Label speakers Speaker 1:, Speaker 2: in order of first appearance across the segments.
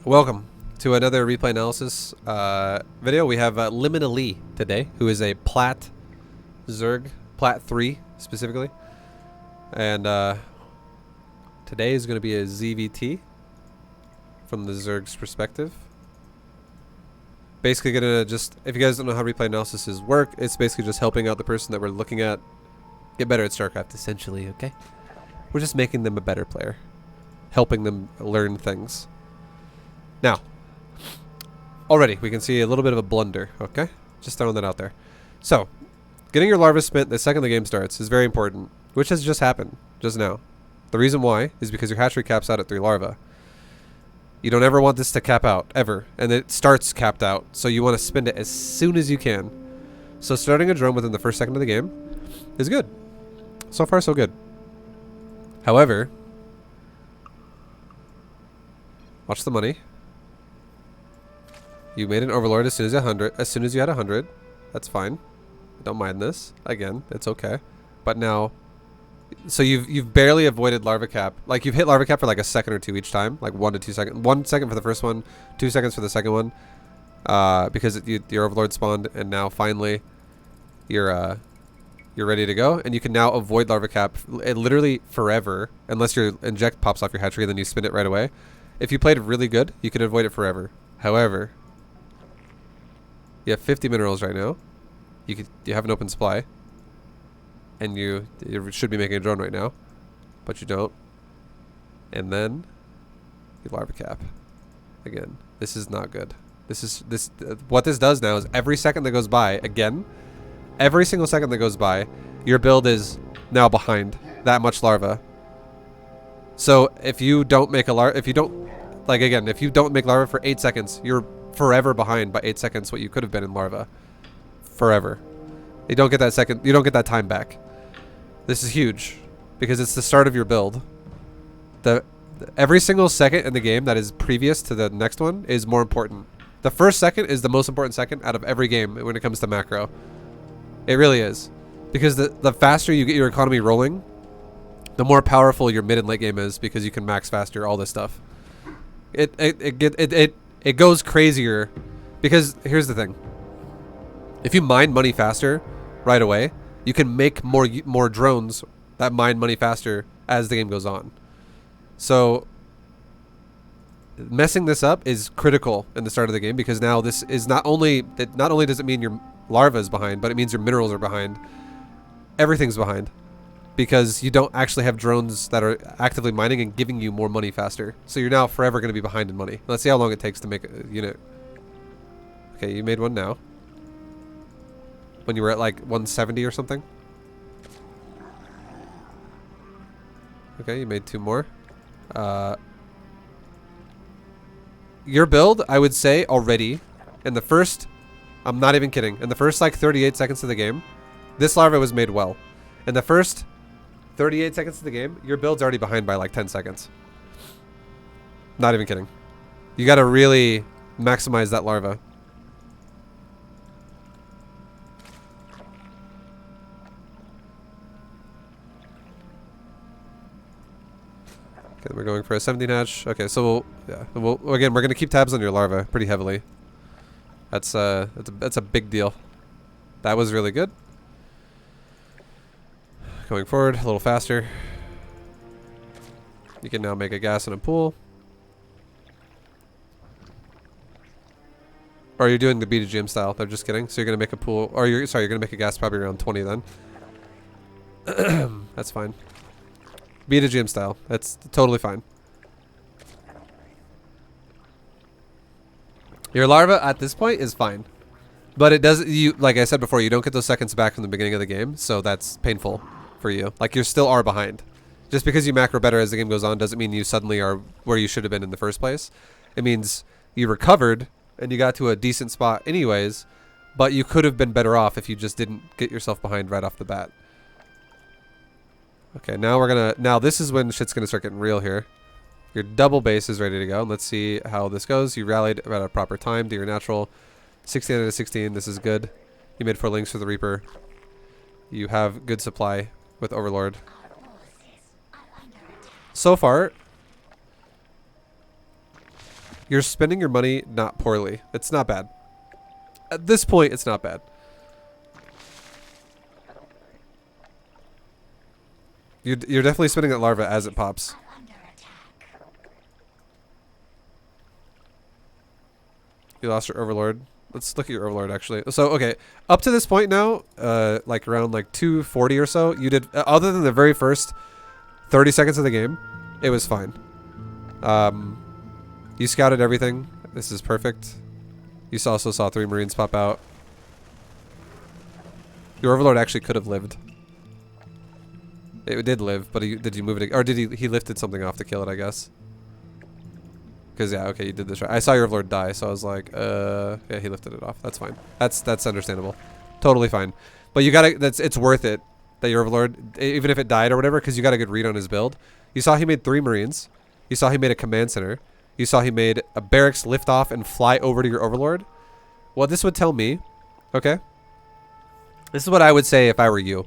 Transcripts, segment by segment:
Speaker 1: Welcome to another replay analysis video. We have Liminally today, who is a Plat Zerg, Plat 3 specifically. And today is going to be a ZvT from the Zerg's perspective. Basically gonna just, if you guys don't know how replay analysis work, it's basically just helping out the person that we're looking at get better at StarCraft, essentially, okay? We're just making them a better player. Helping them learn things. Now, already we can see a little bit of a blunder, okay? Just throwing that out there. So, getting your larva spent the second the game starts is very important, which has just happened, just now. The reason why is because your hatchery caps out at 3 larvae. You don't ever want this to cap out, ever. And it starts capped out, so you want to spend it as soon as you can. So starting a drone within the first second of the game is good. So far, so good. However, watch the money. You made an overlord as soon as you had 100. That's fine. Don't mind this. Again, it's okay. But now, so you've barely avoided larva cap. Like, you've hit larva cap for like a second or two each time, like 1 to 2 seconds. 1 second for the first one, 2 seconds for the second one, because your overlord spawned, and now finally you're ready to go, and you can now avoid larva cap literally forever, unless your inject pops off your hatchery and then you spin it right away. If you played really good, you can avoid it forever. However, you have 50 minerals right now. You have an open supply. And you should be making a drone right now, but you don't. And then you larva cap. Again, this is not good. What this does now is every second that goes by, again, every single second that goes by, your build is now behind that much larva. So if you don't make a larva, if you don't make larva for 8 seconds, you're forever behind by 8 seconds what you could have been in larva. Forever. You don't get that second. You don't get that time back. This is huge because it's the start of your build. Every single second in the game that is previous to the next one is more important. The first second is the most important second out of every game when it comes to macro. It really is, because the faster you get your economy rolling, the more powerful your mid and late game is, because you can max faster, all this stuff. It goes crazier, because here's the thing. If you mine money faster right away, you can make more drones that mine money faster as the game goes on. So messing this up is critical in the start of the game, because now this is not only does it mean your larva is behind, but it means your minerals are behind. Everything's behind, because you don't actually have drones that are actively mining and giving you more money faster. So you're now forever going to be behind in money. Let's see how long it takes to make a unit. Okay, you made one now. When you were at like 170 or something. Okay, you made 2 more. Your build, I would say already, in the first, I'm not even kidding, in the first like 38 seconds of the game, this larva was made well. In the first 38 seconds of the game, your build's already behind by like 10 seconds. Not even kidding. You gotta really maximize that larva. Okay, we're going for a 17 hatch. Okay, so again, we're gonna keep tabs on your larva pretty heavily. That's a big deal. That was really good. Going forward a little faster. You can now make a gas and a pool. Or you're doing the B2GM style. I'm just kidding. So you're gonna make a pool, or you're gonna make a gas probably around 20 then. That's fine. B2GM style. That's totally fine. Your larva at this point is fine, but it does. Like I said before, you don't get those seconds back from the beginning of the game, so that's painful for you. Like, you still are behind. Just because you macro better as the game goes on doesn't mean you suddenly are where you should have been in the first place. It means you recovered and you got to a decent spot anyways, but you could have been better off if you just didn't get yourself behind right off the bat. Okay, now this is when shit's gonna start getting real here. Your double base is ready to go. Let's see how this goes. You rallied at a proper time to your natural. 16 out of 16. This is good. You made 4 links for the Reaper. You have good supply with Overlord. So far, You're spending your money not poorly. It's not bad. At this point, it's not bad. You're definitely spending that larva as it pops. You lost your overlord. Let's look at your overlord actually. So okay, up to this point now, like around like 240 or so, you did other than the very first 30 seconds of the game, it was fine. You scouted everything. This is perfect. You also saw 3 Marines pop out. Your overlord actually could have lived. It did live, but did you move it? Or did he lifted something off to kill it, I guess. Because, yeah, okay, you did this right. I saw your overlord die, so I was like, yeah, he lifted it off. That's fine. That's understandable. Totally fine. But you gotta, it's worth it that your overlord, even if it died or whatever, because you got a good read on his build. You saw he made 3 Marines. You saw he made a command center. You saw he made a barracks lift off and fly over to your overlord. Well, this would tell me, okay? This is what I would say if I were you.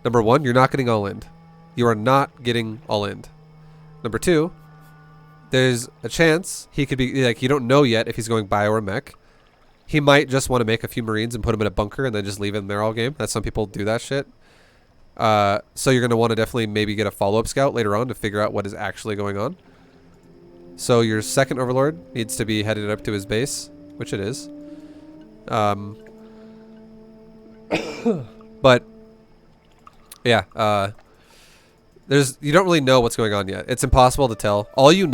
Speaker 1: Number 1, you're not getting all in. You are not getting all in. Number 2, there's a chance he could be, like, you don't know yet if he's going bio or mech. He might just want to make a few Marines and put them in a bunker and then just leave him there all game. That's some people do that shit. So you're going to want to definitely maybe get a follow-up scout later on to figure out what is actually going on. So your second overlord needs to be headed up to his base, which it is. But yeah, you don't really know what's going on yet. It's impossible to tell. All you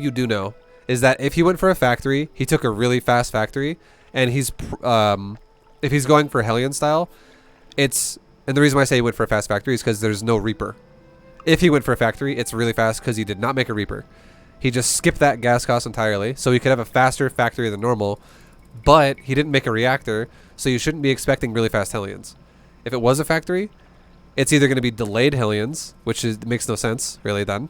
Speaker 1: do know is that if he went for a factory, he took a really fast factory, and if he's going for Hellion style, and the reason why I say he went for a fast factory is because there's no Reaper. If he went for a factory, it's really fast because he did not make a Reaper. He just skipped that gas cost entirely, so he could have a faster factory than normal, but he didn't make a reactor, so you shouldn't be expecting really fast Hellions. If it was a factory, it's either going to be delayed Hellions, which makes no sense, really, then.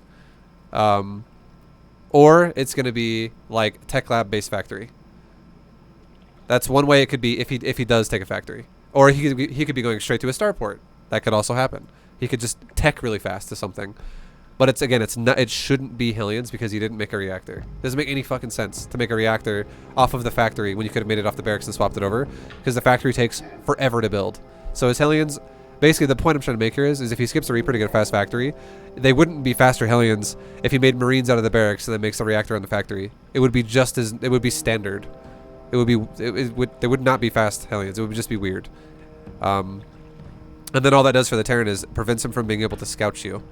Speaker 1: Or it's going to be, like, Tech Lab based factory. That's one way it could be if he does take a factory. Or he could be going straight to a starport. That could also happen. He could just tech really fast to something. But it shouldn't be Hellions because he didn't make a reactor. It doesn't make any fucking sense to make a reactor off of the factory when you could have made it off the barracks and swapped it over, because the factory takes forever to build. So his Hellions, basically the point I'm trying to make here is if he skips a Reaper to get a fast factory, they wouldn't be faster Hellions if he made Marines out of the barracks and then makes a reactor on the factory. It would be it would be standard. They would not be fast Hellions. It would just be weird. And then all that does for the Terran is prevents him from being able to scout you.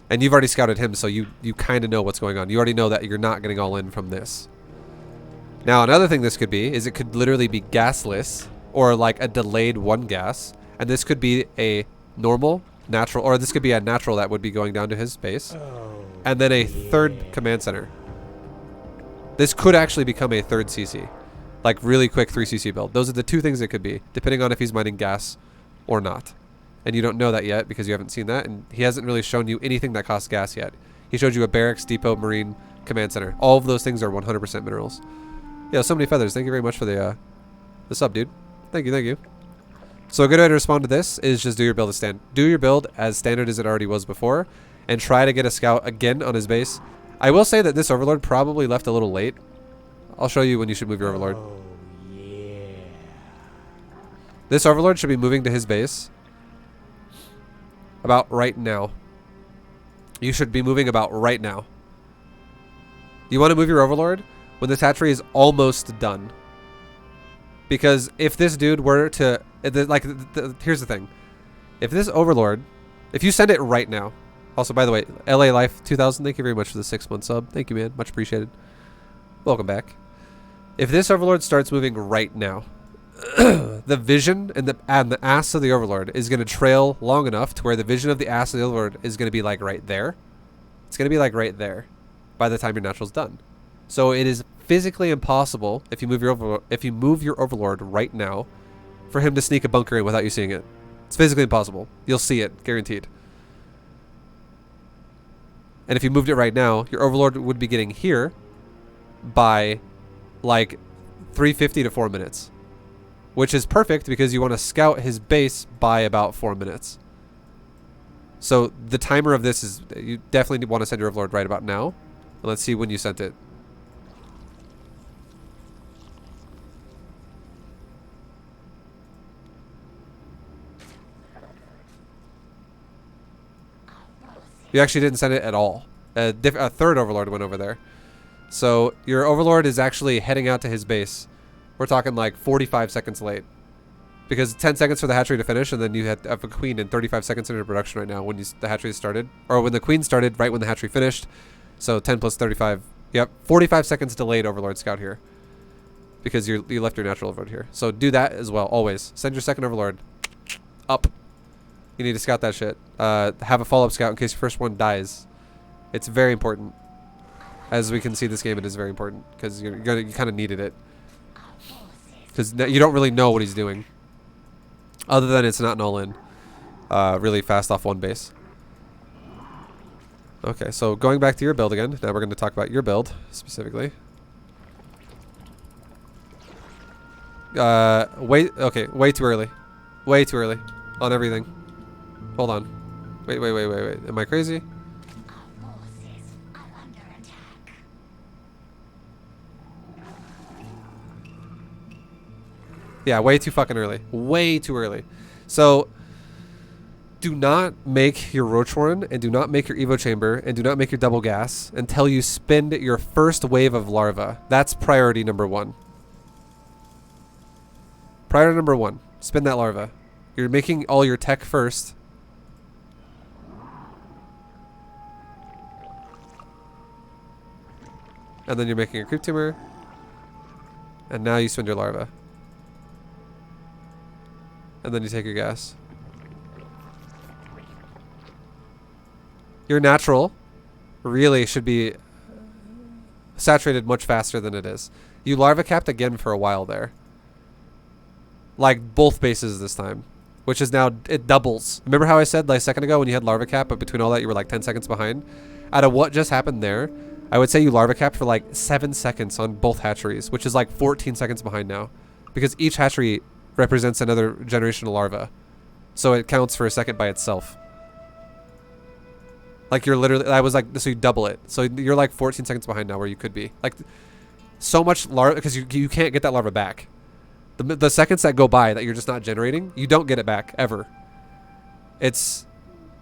Speaker 1: And you've already scouted him, so you kind of know what's going on. You already know that you're not getting all in from this. Now, another thing this could be is it could literally be gasless or like a delayed 1 gas. And this could be a normal, natural, or this could be a natural that would be going down to his base. And then a 3rd command center. This could actually become a 3rd CC. Like really quick 3cc build. Those are the 2 things it could be, depending on if he's mining gas or not. And you don't know that yet because you haven't seen that, and he hasn't really shown you anything that costs gas yet. He showed you a barracks, depot, marine, command center. All of those things are 100% minerals. Yeah, so many feathers. Thank you very much for the sub, dude. Thank you. So a good way to respond to this is just do your build as standard as it already was before, and try to get a scout again on his base. I will say that this overlord probably left a little late. I'll show you when you should move your overlord.
Speaker 2: Oh, yeah.
Speaker 1: This overlord should be moving to his base about right now. You should be moving about right now. You want to move your overlord when this hatchery is almost done. Because if this dude were to... here's the thing. If this overlord... If you send it right now... Also, by the way, LA Life 2000, thank you very much for the 6-month sub. Thank you, man. Much appreciated. Welcome back. If this overlord starts moving right now, the vision and the ass of the overlord is going to trail long enough to where the vision of the ass of the overlord is going to be like right there. It's going to be like right there by the time your natural's done. So it is physically impossible if you move your overlord right now for him to sneak a bunker in without you seeing it. It's physically impossible. You'll see it, guaranteed. And if you moved it right now, your overlord would be getting here by like 350 to 4 minutes, which is perfect because you want to scout his base by about 4 minutes. So the timer of this is, you definitely want to send your overlord right about now. And let's see when you sent it. You actually didn't send it at all. A third overlord went over there. So your overlord is actually heading out to his base. We're talking like 45 seconds late. Because 10 seconds for the hatchery to finish, and then you have a queen in 35 seconds into production right now when the hatchery started. Or when the queen started, right when the hatchery finished. So 10 plus 35. Yep, 45 seconds delayed overlord scout here. Because you left your natural overlord here. So do that as well, always. Send your second overlord up. You need to scout that shit. Have a follow-up scout in case your first one dies. It's very important. As we can see this game, it is very important. Because you kind of needed it. Because you don't really know what he's doing. Other than it's not an all-in. Really fast off one base. Okay, so going back to your build again. Now we're going to talk about your build, specifically. Okay, way too early. Way too early. On everything. Hold on. Wait. Am I crazy? Yeah, way too fucking early. Way too early. So, do not make your Roach Warren, and do not make your Evo Chamber, and do not make your double gas until you spend your first wave of larva. That's priority number 1. Priority number 1. Spin that larva. You're making all your tech first. And then you're making your creep tumor. And now you spend your larva. And then you take your gas. Your natural really should be saturated much faster than it is. You larva capped again for a while there. Like both bases this time. Which is now, it doubles. Remember how I said like a second ago when you had larva cap, but between all that you were like 10 seconds behind? Out of what just happened there, I would say you larva capped for like 7 seconds on both hatcheries, which is like 14 seconds behind now. Because each hatchery represents another generation of larva. So it counts for a second by itself. Like you're literally, I was like, so you double it. So you're like 14 seconds behind now where you could be. Like so much larva, because you can't get that larva back. The seconds that go by that you're just not generating, you don't get it back ever. It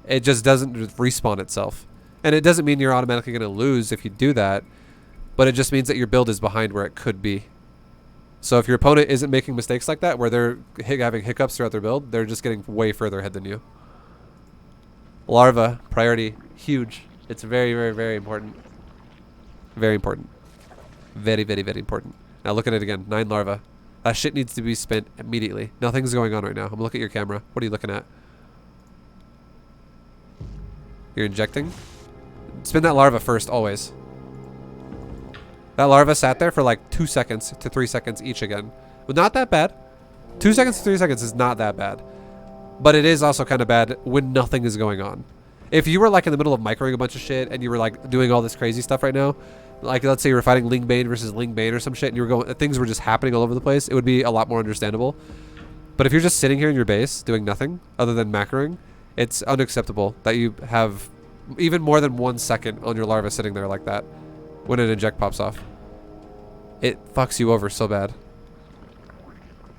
Speaker 1: just doesn't respawn itself. And it doesn't mean you're automatically going to lose if you do that, but it just means that your build is behind where it could be. So if your opponent isn't making mistakes like that, where they're having hiccups throughout their build, they're just getting way further ahead than you. Larva, priority, huge. It's very, very, very important. Very important. Very, very, very important. Now look at it again. 9 larva. That shit needs to be spent immediately. Nothing's going on right now. I'm looking at your camera. What are you looking at? You're injecting? Spin that larva first, always. That larva sat there for like 2 seconds to 3 seconds each again. But not that bad. 2 seconds to 3 seconds is not that bad. But it is also kind of bad when nothing is going on. If you were like in the middle of microing a bunch of shit and you were like doing all this crazy stuff right now, like let's say you were fighting Ling Bane versus Ling Bane or some shit and you were going, things were just happening all over the place, it would be a lot more understandable. But if you're just sitting here in your base doing nothing other than macroing, it's unacceptable that you have even more than 1 second on your larva sitting there like that when an inject pops off. It fucks you over so bad.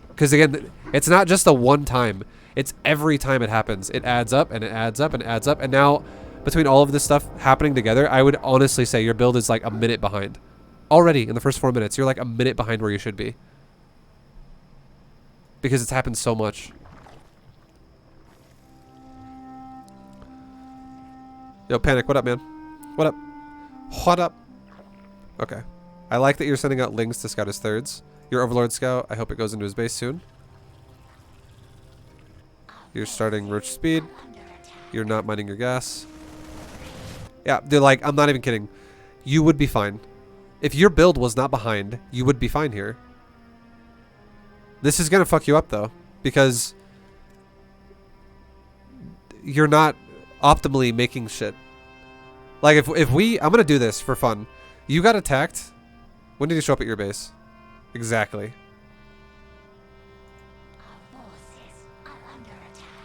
Speaker 1: Because again, it's not just the one time. It's every time it happens. It adds up and it adds up and it adds up. And now, between all of this stuff happening together, I would honestly say your build is like a minute behind. Already, in the first 4 minutes, you're like a minute behind where you should be. Because it's happened so much. Yo, Panic, what up, man? What up? What up? Okay. I like that you're sending out Lings to scout his thirds. Your Overlord scout, I hope it goes into his base soon. You're starting Roach speed. You're not mining your gas. Yeah, they're like, I'm not even kidding. You would be fine. If your build was not behind, you would be fine here. This is going to fuck you up, though. Because you're not optimally making shit. Like, I'm going to do this for fun. You got attacked. When did he show up at your base? Exactly.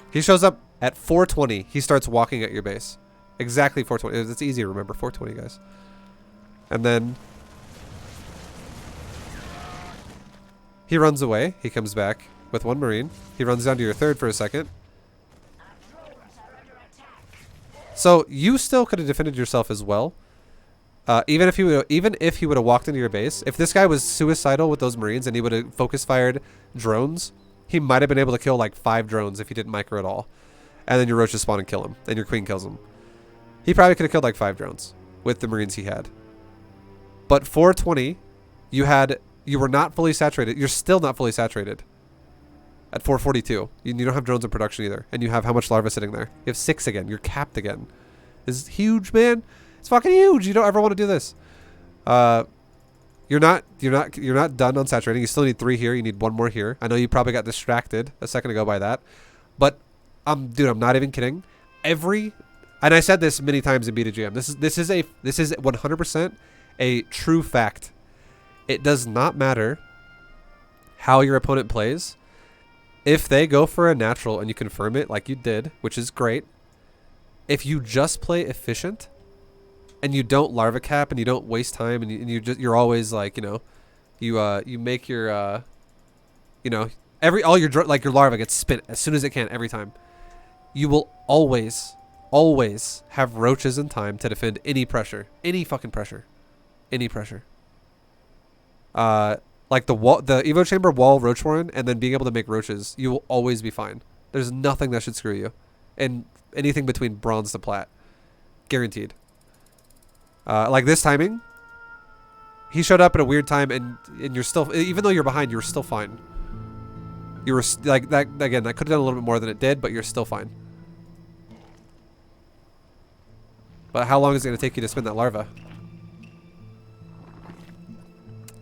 Speaker 1: He shows up at 4:20. He starts walking at your base. Exactly 4:20. It's easy to remember. 4:20, guys. And then he runs away. He comes back with 1 Marine. He runs down to your third for a second. So you still could have defended yourself as well. Even if he would have walked into your base, if this guy was suicidal with those Marines and he would have focus fired drones, he might have been able to kill like 5 drones if he didn't micro at all. And then your roaches spawn and kill him, and your queen kills him. He probably could have killed like 5 drones with the Marines he had. But 420, you were not fully saturated. You're still not fully saturated. At 442, you don't have drones in production either, and you have how much larva sitting there? You have 6 again. You're capped again. This is huge, man. It's fucking huge. You don't ever want to do this. You're not done on saturating. You still need 3 here. You need 1 more here. I know you probably got distracted a second ago by that, but dude, I'm not even kidding. And I said this many times in B2GM. This is 100% a true fact. It does not matter how your opponent plays. If they go for a natural and you confirm it like you did, which is great. If you just play efficient and you don't larva cap and you don't waste time and you're always like, you make your all your larva gets spent as soon as it can every time. You will always have roaches in time to defend any pressure, any fucking pressure, any pressure. Like the Evo Chamber wall roach warren and then being able to make roaches, you will always be fine. There's nothing that should screw you. And anything between bronze to plat. Guaranteed. Like this timing, he showed up at a weird time and you're still, even though you're behind, you're still fine. You were like that again, that could have done a little bit more than it did, but you're still fine. But how long is it going to take you to spin that larva?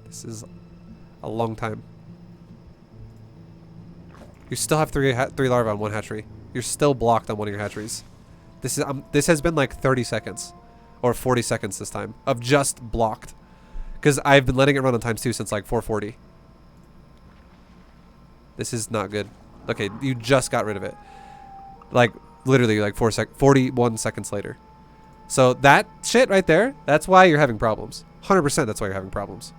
Speaker 1: This is a long time. You still have 3 larvae on 1 hatchery. You're still blocked on one of your hatcheries. This has been like 30 seconds or 40 seconds this time of just blocked, because I've been letting it run on times 2 since like 440. This is not good. Okay, you just got rid of it. Like literally like 41 seconds later. So that shit right there, that's why you're having problems. 100% that's why you're having problems.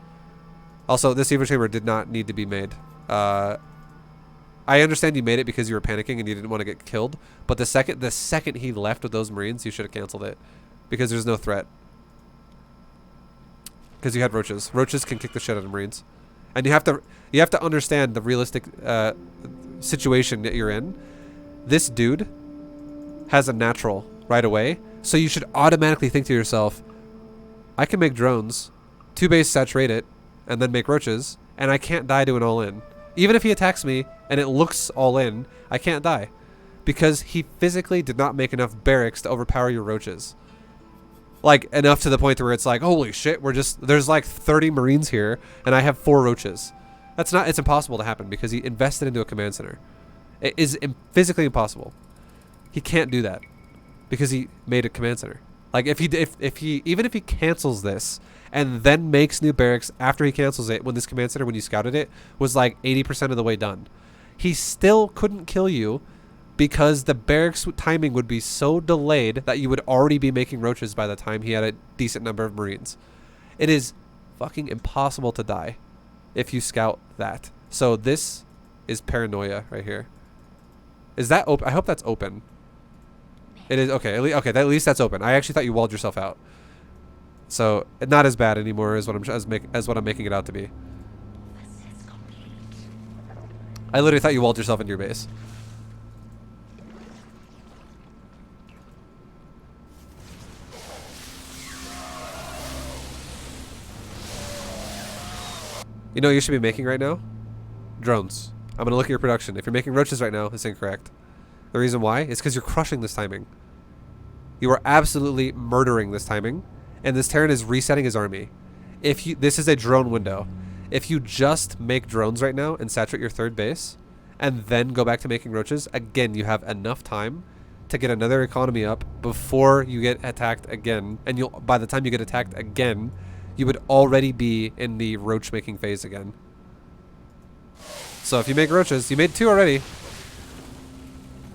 Speaker 1: Also, this Evo Chamber did not need to be made. I understand you made it because you were panicking and you didn't want to get killed. But the second he left with those Marines, you should have canceled it. Because there's no threat. Because you had roaches. Roaches can kick the shit out of Marines. And you have to understand the realistic situation that you're in. This dude has a natural right away. So you should automatically think to yourself, I can make drones, 2 base saturate it, and then make roaches, and I can't die to an all-in. Even if he attacks me and it looks all-in, I can't die. Because he physically did not make enough barracks to overpower your roaches. Like, enough to the point where it's like, holy shit, there's like 30 Marines here, and I have 4 roaches. It's impossible to happen because he invested into a command center. It is physically impossible. He can't do that because he made a command center. Like, even if he cancels this and then makes new barracks after he cancels it, when this command center, when you scouted it, was like 80% of the way done, he still couldn't kill you because the barracks timing would be so delayed that you would already be making roaches by the time he had a decent number of Marines. It is fucking impossible to die if you scout that. So this is paranoia right here. Is that open? I hope that's open. It is. Okay, at least that's open. I actually thought you walled yourself out. So not as bad anymore as what I'm making it out to be. I literally thought you walled yourself into your base. You know what you should be making right now? Drones. I'm gonna look at your production. If you're making roaches right now, it's incorrect. The reason why is because you're crushing this timing. You are absolutely murdering this timing, and this Terran is resetting his army. This is a drone window. If you just make drones right now and saturate your 3rd base, and then go back to making roaches, again, you have enough time to get another economy up before you get attacked again. And by the time you get attacked again, you would already be in the roach making phase again. So if you make roaches, you made 2 already.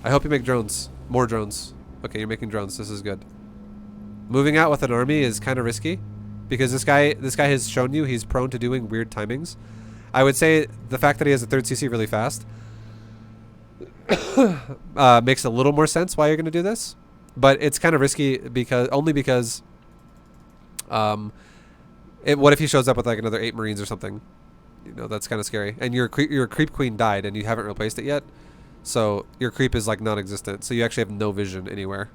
Speaker 1: I hope you make drones. More drones. Okay, you're making drones. This is good. Moving out with an army is kind of risky because this guy has shown you he's prone to doing weird timings. I would say the fact that he has a 3rd CC really fast makes a little more sense why you're going to do this. But it's kind of risky because what if he shows up with like another 8 Marines or something? You know, that's kind of scary. And your creep queen died and you haven't replaced it yet. So your creep is like non-existent. So you actually have no vision anywhere.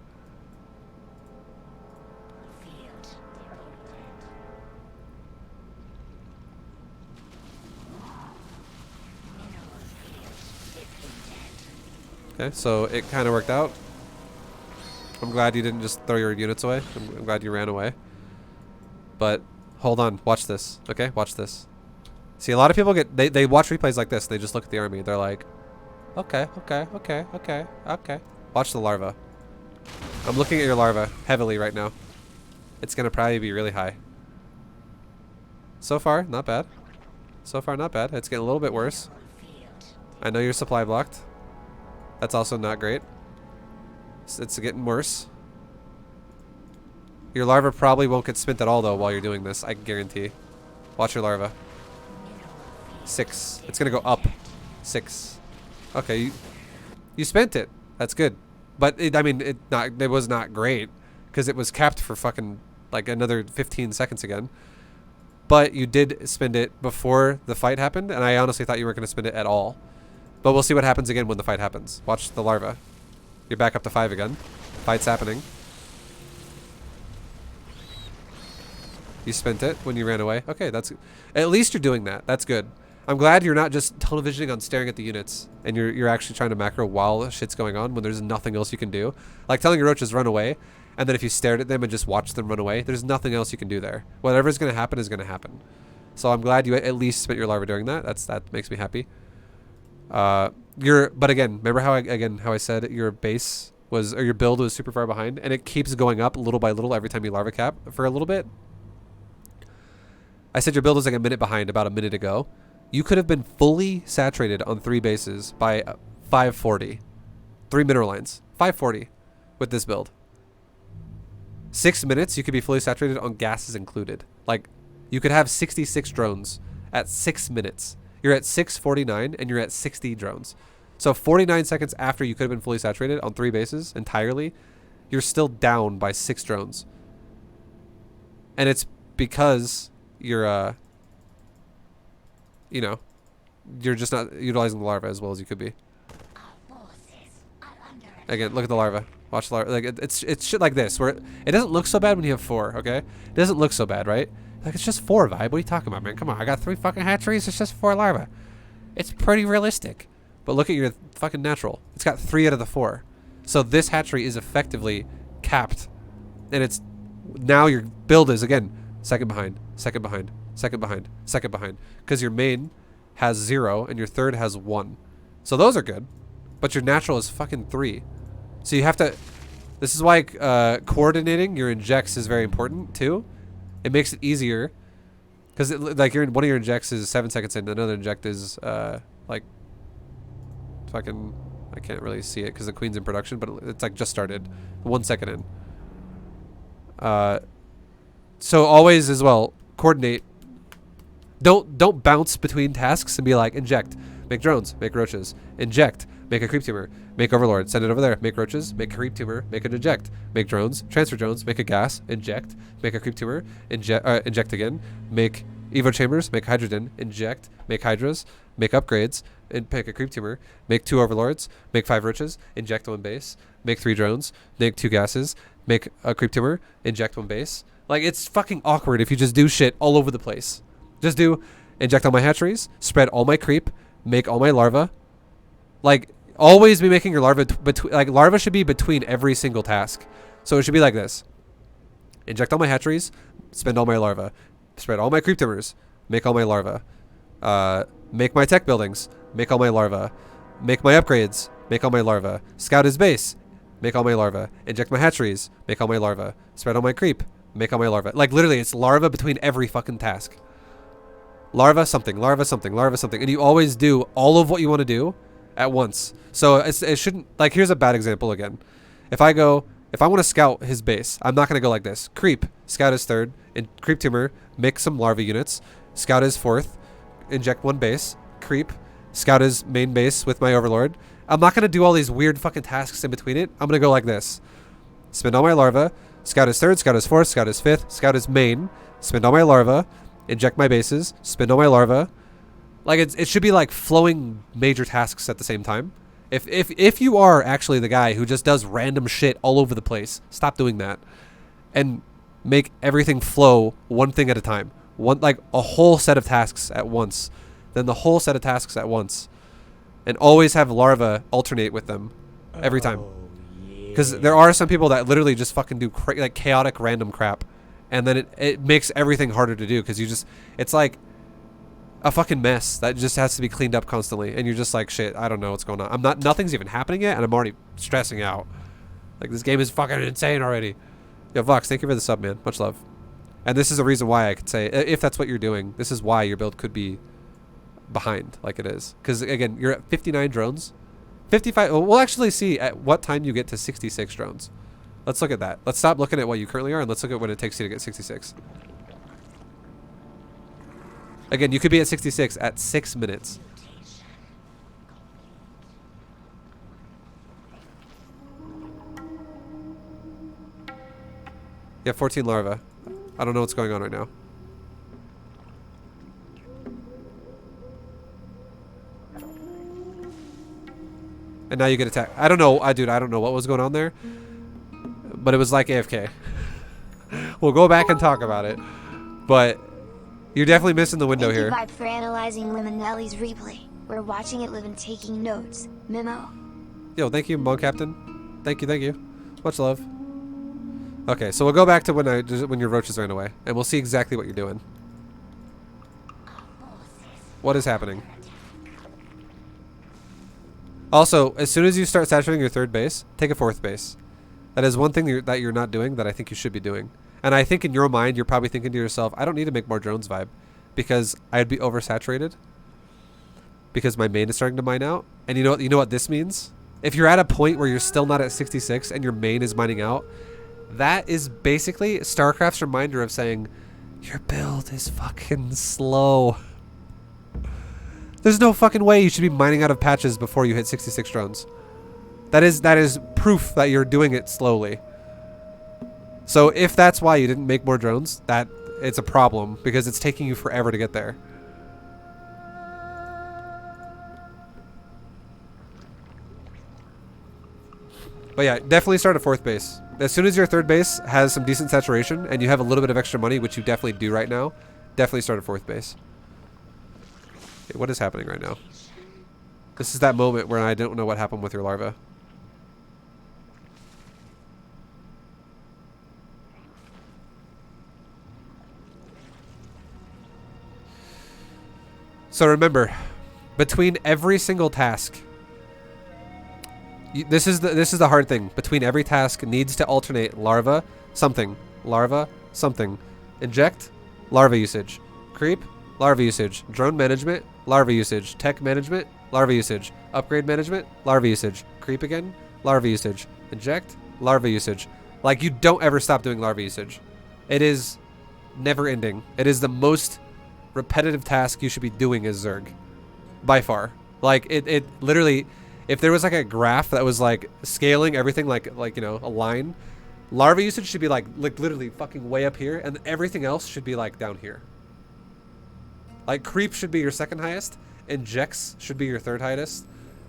Speaker 1: Okay, so it kind of worked out. I'm glad you didn't just throw your units away. I'm glad you ran away. But hold on, watch this. Okay, watch this. See, a lot of people they watch replays like this. They just look at the army. They're like, okay. Watch the larva. I'm looking at your larva heavily right now. It's gonna probably be really high. So far, not bad. So far, not bad. It's getting a little bit worse. I know you're supply blocked. That's also not great. It's getting worse. Your larva probably won't get spent at all though while you're doing this, I guarantee. Watch your larva. 6. It's gonna go up. 6. Okay, you spent it. That's good. But I mean, it was not great because it was capped for fucking like another 15 seconds again. But you did spend it before the fight happened, and I honestly thought you weren't gonna spend it at all. But we'll see what happens again when the fight happens. Watch the larva. You're back up to 5 again. Fight's happening. You spent it when you ran away. Okay, that's... At least you're doing that. That's good. I'm glad you're not just tunnel visioning on staring at the units. And you're actually trying to macro while shit's going on when there's nothing else you can do. Like telling your roaches run away. And then if you stared at them and just watched them run away, there's nothing else you can do there. Whatever's going to happen is going to happen. So I'm glad you at least spent your larva doing that. That makes me happy. But again, remember how I said your base was, or your build was super far behind, and it keeps going up little by little every time you larva cap for a little bit. I said your build was like a minute behind about a minute ago. You could have been fully saturated on 3 bases by 540. 3 mineral lines. 540 with this build. 6 minutes, you could be fully saturated on gases included. Like, you could have 66 drones at 6 minutes. You're at 649 and you're at 60 drones. So 49 seconds after you could have been fully saturated on 3 bases entirely, you're still down by 6 drones. And it's because you're, you know, you're just not utilizing the larva as well as you could be. Again, look at the larva. Watch the larva. Like it's shit like this where it doesn't look so bad when you have 4. Okay, it doesn't look so bad, right? Like it's just 4 vibe. What are you talking about, man? Come on, I got 3 fucking hatcheries. It's just 4 larva. It's pretty realistic. But look at your fucking natural. It's got 3 out of the 4. So this hatchery is effectively capped, and it's now your build is again second behind, second behind, second behind, second behind, because your main has 0 and your third has 1. So those are good, but your natural is fucking 3. So you have to. This is why coordinating your injects is very important too. It makes it easier, because like one of your injects is 7 seconds in, another inject is like fucking. I can't really see it because the queen's in production, but it's like just started, 1 second in. So always as well coordinate. Don't bounce between tasks and be like inject, make drones, make roaches, inject, make a creep tumor, make overlord, send it over there, make roaches, make a creep tumor, make an inject, make drones, transfer drones, make a gas, inject, make a creep tumor, inject again, make evo chambers, make hydrogen, inject, make hydras, make upgrades, and make a creep tumor, make 2 overlords, make 5 roaches, inject 1 base, make 3 drones, make 2 gases, make a creep tumor, inject 1 base. Like, it's fucking awkward if you just do shit all over the place. Just do inject all my hatcheries, spread all my creep, make all my larva. Like, always be making your larva between. Like, larva should be between every single task. So it should be like this: inject all my hatcheries, spend all my larva, spread all my creep tumors, make all my larva, make my tech buildings, make all my larva, make my upgrades, make all my larva, scout his base, make all my larva, inject my hatcheries, make all my larva, spread all my creep, make all my larva. Like, literally, it's larva between every fucking task. Larva something, larva something, larva something. And you always do all of what you want to do at once. So it shouldn't, like, here's a bad example again. If I want to scout his base, I'm not going to go like this. Creep, scout his 3rd, and creep tumor, make some larva units, scout his 4th, inject 1 base, creep, scout his main base with my overlord. I'm not going to do all these weird fucking tasks in between it. I'm going to go like this. spend all my larva. Scout is third, scout is fourth, scout is fifth, scout is main. Spend all my larva. Inject my bases. Spend all my larva. Like it should be like flowing major tasks at the same time. If you are actually the guy who just does random shit all over the place, stop doing that. And make everything flow one thing at a time. Like a whole set of tasks at once. Then the whole set of tasks at once. And always have larva alternate with them every time. Because there are some people that literally just fucking do like chaotic random crap. And then it makes everything harder to do because it's like a fucking mess that just has to be cleaned up constantly. And you're just like, shit, I don't know what's going on. Nothing's even happening yet and I'm already stressing out. Like this game is fucking insane already. Yo, Vox, thank you for the sub, man. Much love. And this is a reason why I could say, if that's what you're doing, this is why your build could be behind like it is. Because again, you're at 59 drones. 55, we'll actually see at what time you get to 66 drones. Let's look at that. Let's stop looking at what you currently are and let's look at what it takes you to get 66. Again, you could be at 66 at 6 minutes. You have 14 larvae. I don't know what's going on right now. And now you get attacked. I don't know. Dude, I don't know what was going on there. But it was like AFK. We'll go back and talk about it. But you're definitely missing the window here.
Speaker 2: Thank you, ViBE, for analyzing Liminelli's replay. We're watching it live and taking notes. Memo.
Speaker 1: Yo, thank you, Mo Captain. Thank you, thank you. Much love. Okay, so we'll go back to when your roaches ran away. And we'll see exactly what you're doing. What is happening? Also, as soon as you start saturating your third base, take a fourth base. That is one thing that you're not doing that I think you should be doing. And I think in your mind, you're probably thinking to yourself, I don't need to make more drones vibe because I'd be oversaturated because my main is starting to mine out. And you know what this means? If you're at a point where you're still not at 66 and your main is mining out, that is basically StarCraft's reminder of saying, your build is fucking slow. There's no fucking way you should be mining out of patches before you hit 66 drones. That is proof that you're doing it slowly. So if that's why you didn't make more drones, that it's a problem because it's taking you forever to get there. But yeah, definitely start at fourth base. As soon as your third base has some decent saturation and you have a little bit of extra money, which you definitely do right now, definitely start at fourth base. Okay, what is happening right now? This is that moment where I don't know what happened with your larva. So remember, between every single task, this is the hard thing. Between every task needs to alternate larva, something, inject, larva usage, creep, larva usage, drone management, larva usage, tech management, larva usage, upgrade management, larva usage, creep again, larva usage, inject, larva usage. Like you don't ever stop doing larva usage. It is never ending. It is the most repetitive task you should be doing as Zerg by far. Like it literally, if there was like a graph that was like scaling everything like you know, a line, larva usage should be like literally fucking way up here and everything else should be like down here. Like creep should be your second highest, injects should be your third highest,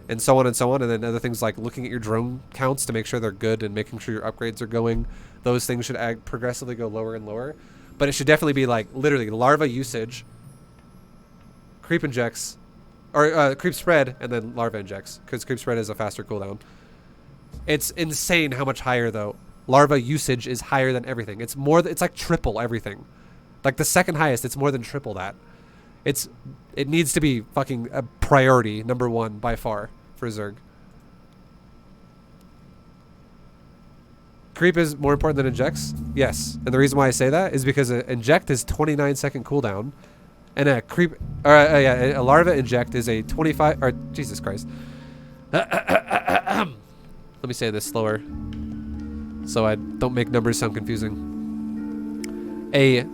Speaker 1: and so on and so on. And then other things like looking at your drone counts to make sure they're good and making sure your upgrades are going. Those things should progressively go lower and lower. But it should definitely be like literally larva usage, creep injects, or creep spread, and then larva injects, because creep spread is a faster cooldown. It's insane how much higher though. Larva usage is higher than everything. It's like triple everything. Like the second highest, it's more than triple that. It needs to be fucking a priority, number one by far for Zerg. Creep is more important than injects? Yes. And the reason why I say that is because an inject is 29-second cooldown. And a creep, or a larva inject is a 25, or Jesus Christ. Let me say this slower so I don't make numbers sound confusing. A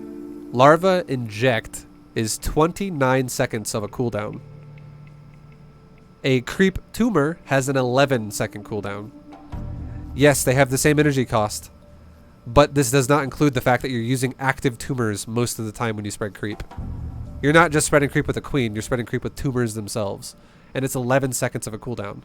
Speaker 1: larva inject is 29 seconds of a cooldown. A creep tumor has an 11-second cooldown. Yes, they have the same energy cost, but this does not include the fact that you're using active tumors most of the time when you spread creep. You're not just spreading creep with a queen, you're spreading creep with tumors themselves. And it's 11 seconds of a cooldown.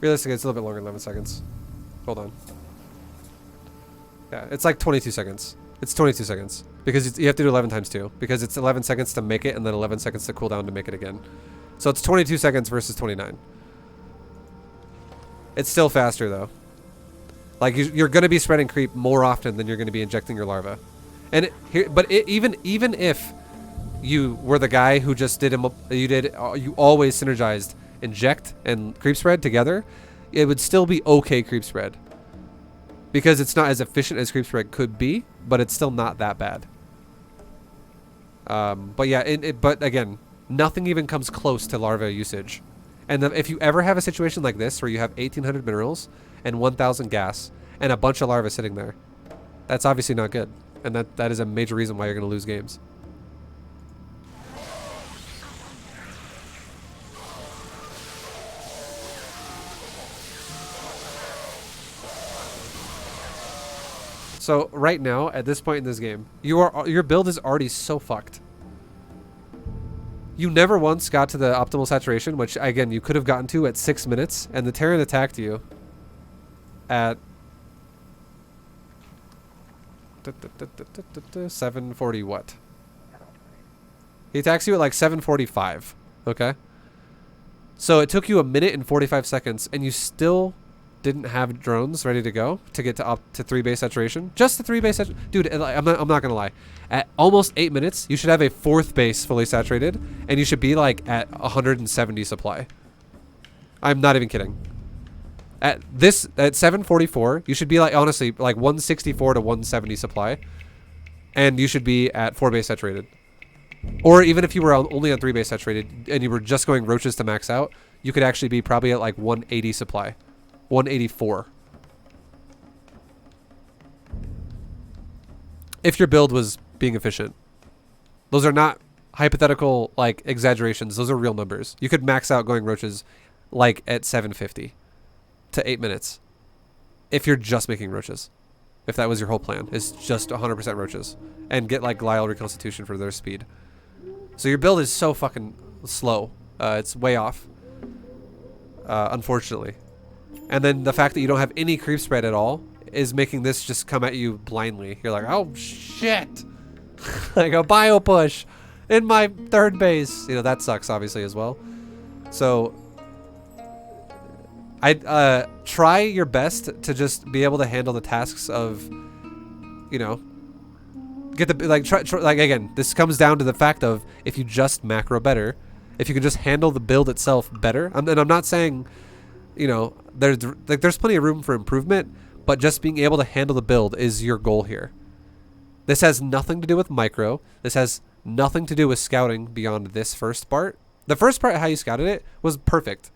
Speaker 1: Realistically, it's a little bit longer than 11 seconds. Hold on. Yeah, it's like 22 seconds. It's 22 seconds. Because you have to do 11 times 2. Because it's 11 seconds to make it, and then 11 seconds to cool down to make it again. So it's 22 seconds versus 29. It's still faster, though. Like, you're going to be spreading creep more often than you're going to be injecting your larva. And even if you were the guy who just you always synergized inject and creep spread together, it would still be okay creep spread. Because it's not as efficient as creep spread could be, but it's still not that bad. But yeah, but again, nothing even comes close to larva usage. And if you ever have a situation like this where you have 1,800 minerals and 1,000 gas and a bunch of larvae sitting there, that's obviously not good. And that is a major reason why you're going to lose games. So right now, at this point in this game, your build is already so fucked. You never once got to the optimal saturation, which again you could have gotten to at 6 minutes, and the Terran attacked you at 740 what? He attacks you at like 745. Okay. So it took you 1 minute and 45 seconds, and you still didn't have drones ready to go to get to up to 3 base saturation. Just the 3 base saturation. Dude, I'm not gonna lie. At almost 8 minutes, you should have a 4th base fully saturated, and you should be like at 170 supply. I'm not even kidding. At 744, you should be like, honestly, like 164 to 170 supply, and you should be at 4 base saturated. Or even if you were only on 3 base saturated and you were just going roaches to max out, you could actually be probably at like 180 supply. 184. If your build was being efficient. Those are not hypothetical like exaggerations. Those are real numbers. You could max out going roaches like at 750 to 8 minutes. If you're just making roaches. If that was your whole plan, is just 100% roaches. And get like glial reconstitution for their speed. So your build is so fucking slow. It's way off. Unfortunately. And then the fact that you don't have any creep spread at all is making this just come at you blindly. You're like, oh shit. Like a bio push in my 3rd base. You know, that sucks obviously as well. So I try your best to just be able to handle the tasks of, you know, get the like like again, this comes down to the fact of if you just macro better, if you can just handle the build itself better. And I'm not saying, you know, there's plenty of room for improvement, but just being able to handle the build is your goal here. This has nothing to do with micro. This has nothing to do with scouting beyond this first part. The first part, how you scouted it, was perfect.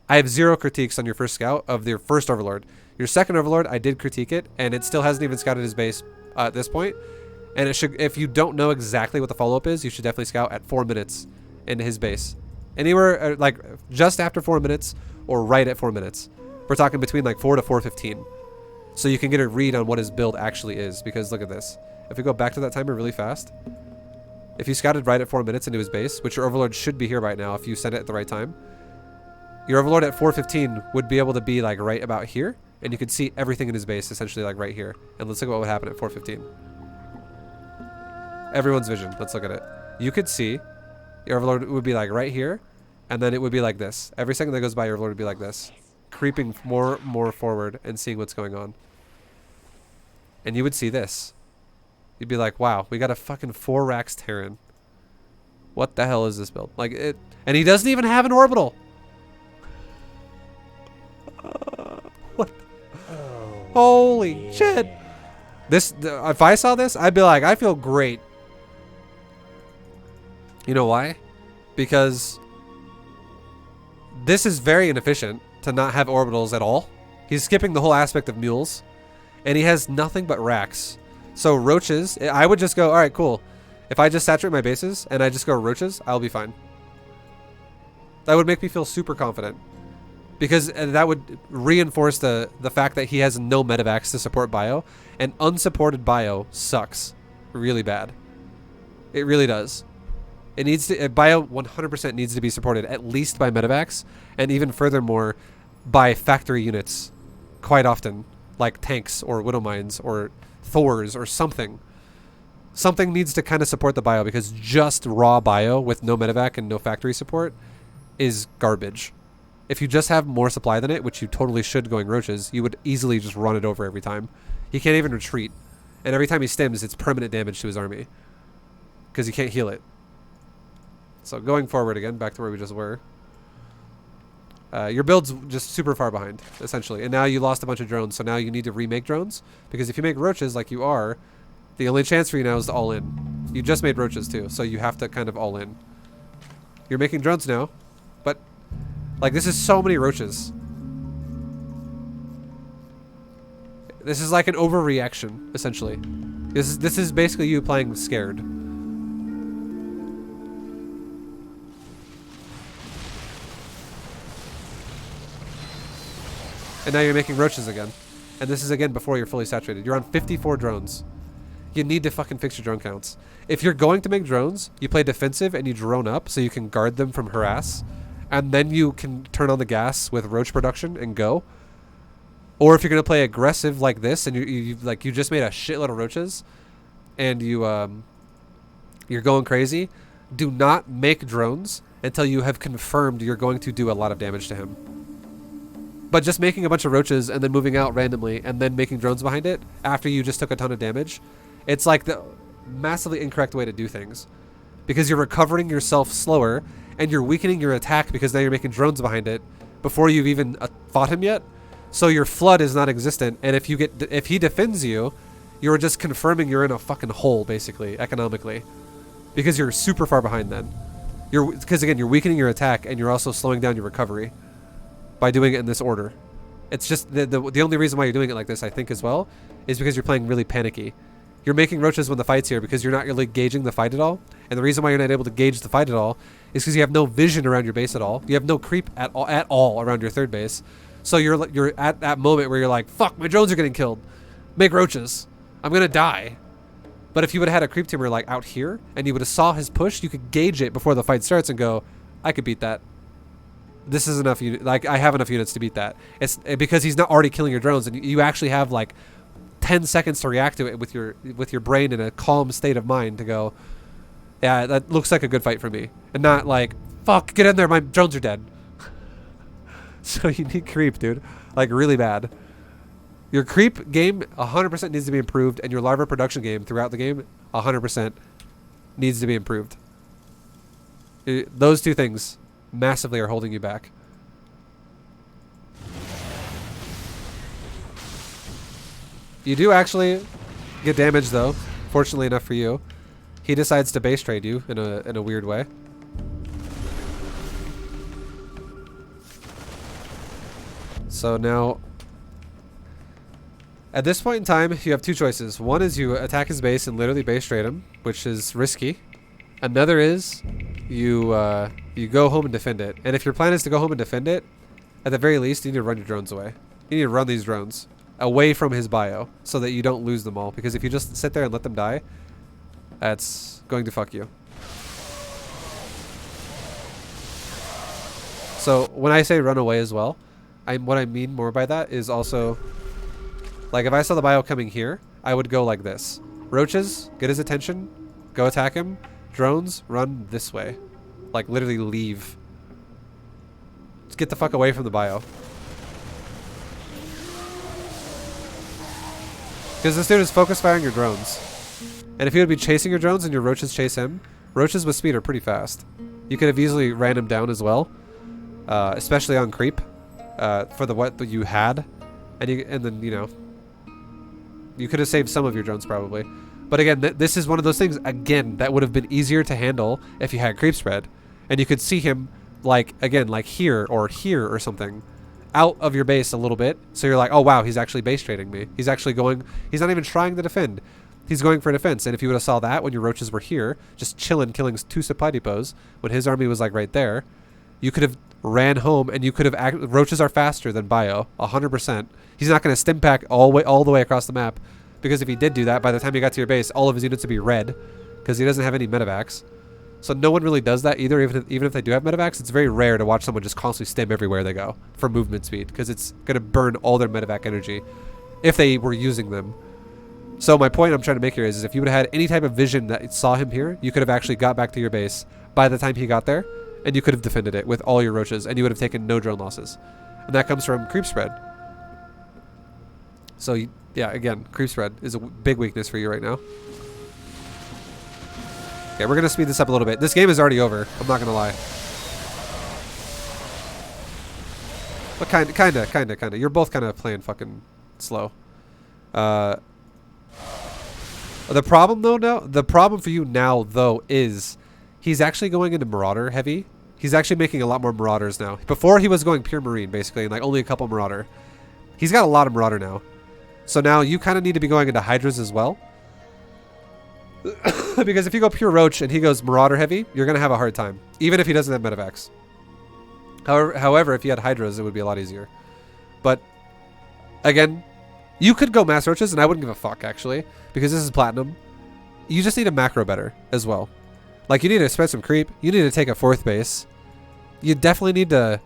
Speaker 1: I have 0 critiques on your first scout of your first Overlord. Your second Overlord, I did critique it, and it still hasn't even scouted his base at this point. And it should, if you don't know exactly what the follow-up is, you should definitely scout at 4 minutes in his base. Anywhere like just after 4 minutes or right at 4 minutes. We're talking between like 4 to 4:15. So you can get a read on what his build actually is. Because look at this. If we go back to that timer really fast, if you scouted right at 4 minutes into his base, which your Overlord should be here right now if you send it at the right time, your Overlord at 4:15 would be able to be like right about here, and you could see everything in his base essentially like right here. And let's look at what would happen at 4:15. Everyone's vision. Let's look at it. You could see your Overlord would be like right here, and then it would be like this. Every second that goes by, your Overlord would be like this, creeping more forward and seeing what's going on. And you would see this. You'd be like, wow, we got a fucking 4 racks Terran. What the hell is this build? Like it, and he doesn't even have an orbital. What? Oh, holy shit! This, if I saw this, I'd be like, I feel great. You know why? Because this is very inefficient to not have orbitals at all. He's skipping the whole aspect of mules. And he has nothing but racks. So roaches, I would just go, all right, cool. If I just saturate my bases and I just go roaches, I'll be fine. That would make me feel super confident. Because that would reinforce the fact that he has no medevacs to support bio. And unsupported bio sucks really bad. It really does. It needs to, bio 100% needs to be supported at least by medevacs. And even furthermore, by factory units quite often. Like tanks or widow mines or Thors or something. Something needs to kind of support the bio because just raw bio with no medevac and no factory support is garbage. If you just have more supply than it, which you totally should going roaches, you would easily just run it over every time. He can't even retreat. And every time he stims, it's permanent damage to his army. Because he can't heal it. So going forward again, back to where we just were. Your build's just super far behind, essentially. And now you lost a bunch of drones, so now you need to remake drones. Because if you make roaches like you are, the only chance for you now is to all in. You just made roaches too, so you have to kind of all in. You're making drones now, but like this is so many roaches. This is like an overreaction, essentially. This is basically you playing scared. And now you're making roaches again. And this is again before you're fully saturated. You're on 54 drones. You need to fucking fix your drone counts. If you're going to make drones, you play defensive and you drone up so you can guard them from harass. And then you can turn on the gas with roach production and go. Or if you're going to play aggressive like this and you just made a shitload of roaches and you're going crazy, do not make drones until you have confirmed you're going to do a lot of damage to him. But just making a bunch of roaches and then moving out randomly and then making drones behind it after you just took a ton of damage, it's like the massively incorrect way to do things. Because you're recovering yourself slower and you're weakening your attack because now you're making drones behind it before you've even fought him yet. So your flood is not existent, and if he defends you, you're just confirming you're in a fucking hole basically economically. Because you're super far behind then. Because again, you're weakening your attack and you're also slowing down your recovery. By doing it in this order. It's just the only reason why you're doing it like this, I think, as well, is because you're playing really panicky. You're making roaches when the fight's here because you're not really gauging the fight at all. And the reason why you're not able to gauge the fight at all is because you have no vision around your base at all. You have no creep at all around your third base. So you're at that moment where you're like, fuck, my drones are getting killed. Make roaches. I'm gonna die. But if you would have had a creep teamer like out here and you would have saw his push, you could gauge it before the fight starts and go, I could beat that. This is enough. Like I have enough units to beat that. It's because he's not already killing your drones, and you actually have like 10 seconds to react to it with your brain in a calm state of mind to go, yeah, that looks like a good fight for me, and not like, fuck, get in there, my drones are dead. So you need creep, dude, like really bad. Your creep game 100% needs to be improved, and your larva production game throughout the game 100% needs to be improved. Those two things massively are holding you back. You do actually get damage though, fortunately enough for you. He decides to base trade you in a weird way. So now at this point in time you have two choices. One is you attack his base and literally base trade him, which is risky. Another is you go home and defend it. And if your plan is to go home and defend it, at the very least, you need to run your drones away. You need to run these drones away from his bio so that you don't lose them all. Because if you just sit there and let them die, that's going to fuck you. So when I say run away as well, what I mean more by that is also, like if I saw the bio coming here, I would go like this. Roaches, get his attention, go attack him. Drones, run this way. Like literally leave. Just get the fuck away from the bio. Because this dude is focus firing your drones. And if he would be chasing your drones and your roaches chase him, roaches with speed are pretty fast. You could have easily ran him down as well. Especially on creep. For the what that you had. And then, you know, you could have saved some of your drones probably. But again, this is one of those things, again, that would have been easier to handle if you had creep spread. And you could see him, like, again, like here or something. out of your base a little bit. So you're like, oh wow, he's actually base trading me. He's actually going, he's not even trying to defend. He's going for defense. And if you would have saw that when your roaches were here, just chilling, killing 2 supply depots, when his army was like right there, you could have ran home and you could have roaches are faster than bio, 100%. He's not going to stim pack all the way across the map, because if he did do that, by the time he got to your base, all of his units would be red, because he doesn't have any medevacs. So no one really does that either. Even if they do have medevacs, it's very rare to watch someone just constantly stim everywhere they go for movement speed, because it's going to burn all their medevac energy if they were using them. So my point I'm trying to make here is if you would have had any type of vision that saw him here, you could have actually got back to your base by the time he got there, and you could have defended it with all your roaches, and you would have taken no drone losses. And that comes from creep spread. So yeah, again, creep spread is a big weakness for you right now. Okay, we're going to speed this up a little bit. This game is already over. I'm not going to lie. But kind of. You're both kind of playing fucking slow. The problem the problem for you now though is he's actually going into Marauder heavy. He's actually making a lot more Marauders now. Before he was going pure Marine basically, and like only a couple Marauder. He's got a lot of Marauder now. So now you kind of need to be going into Hydras as well. Because if you go pure Roach and he goes Marauder heavy, you're going to have a hard time. Even if he doesn't have medevacs. However, if he had Hydras, it would be a lot easier. But, again, you could go Mass Roaches, and I wouldn't give a fuck, actually. Because this is Platinum. You just need a macro better, as well. Like, you need to spend some creep. You need to take a 4th base. You definitely need to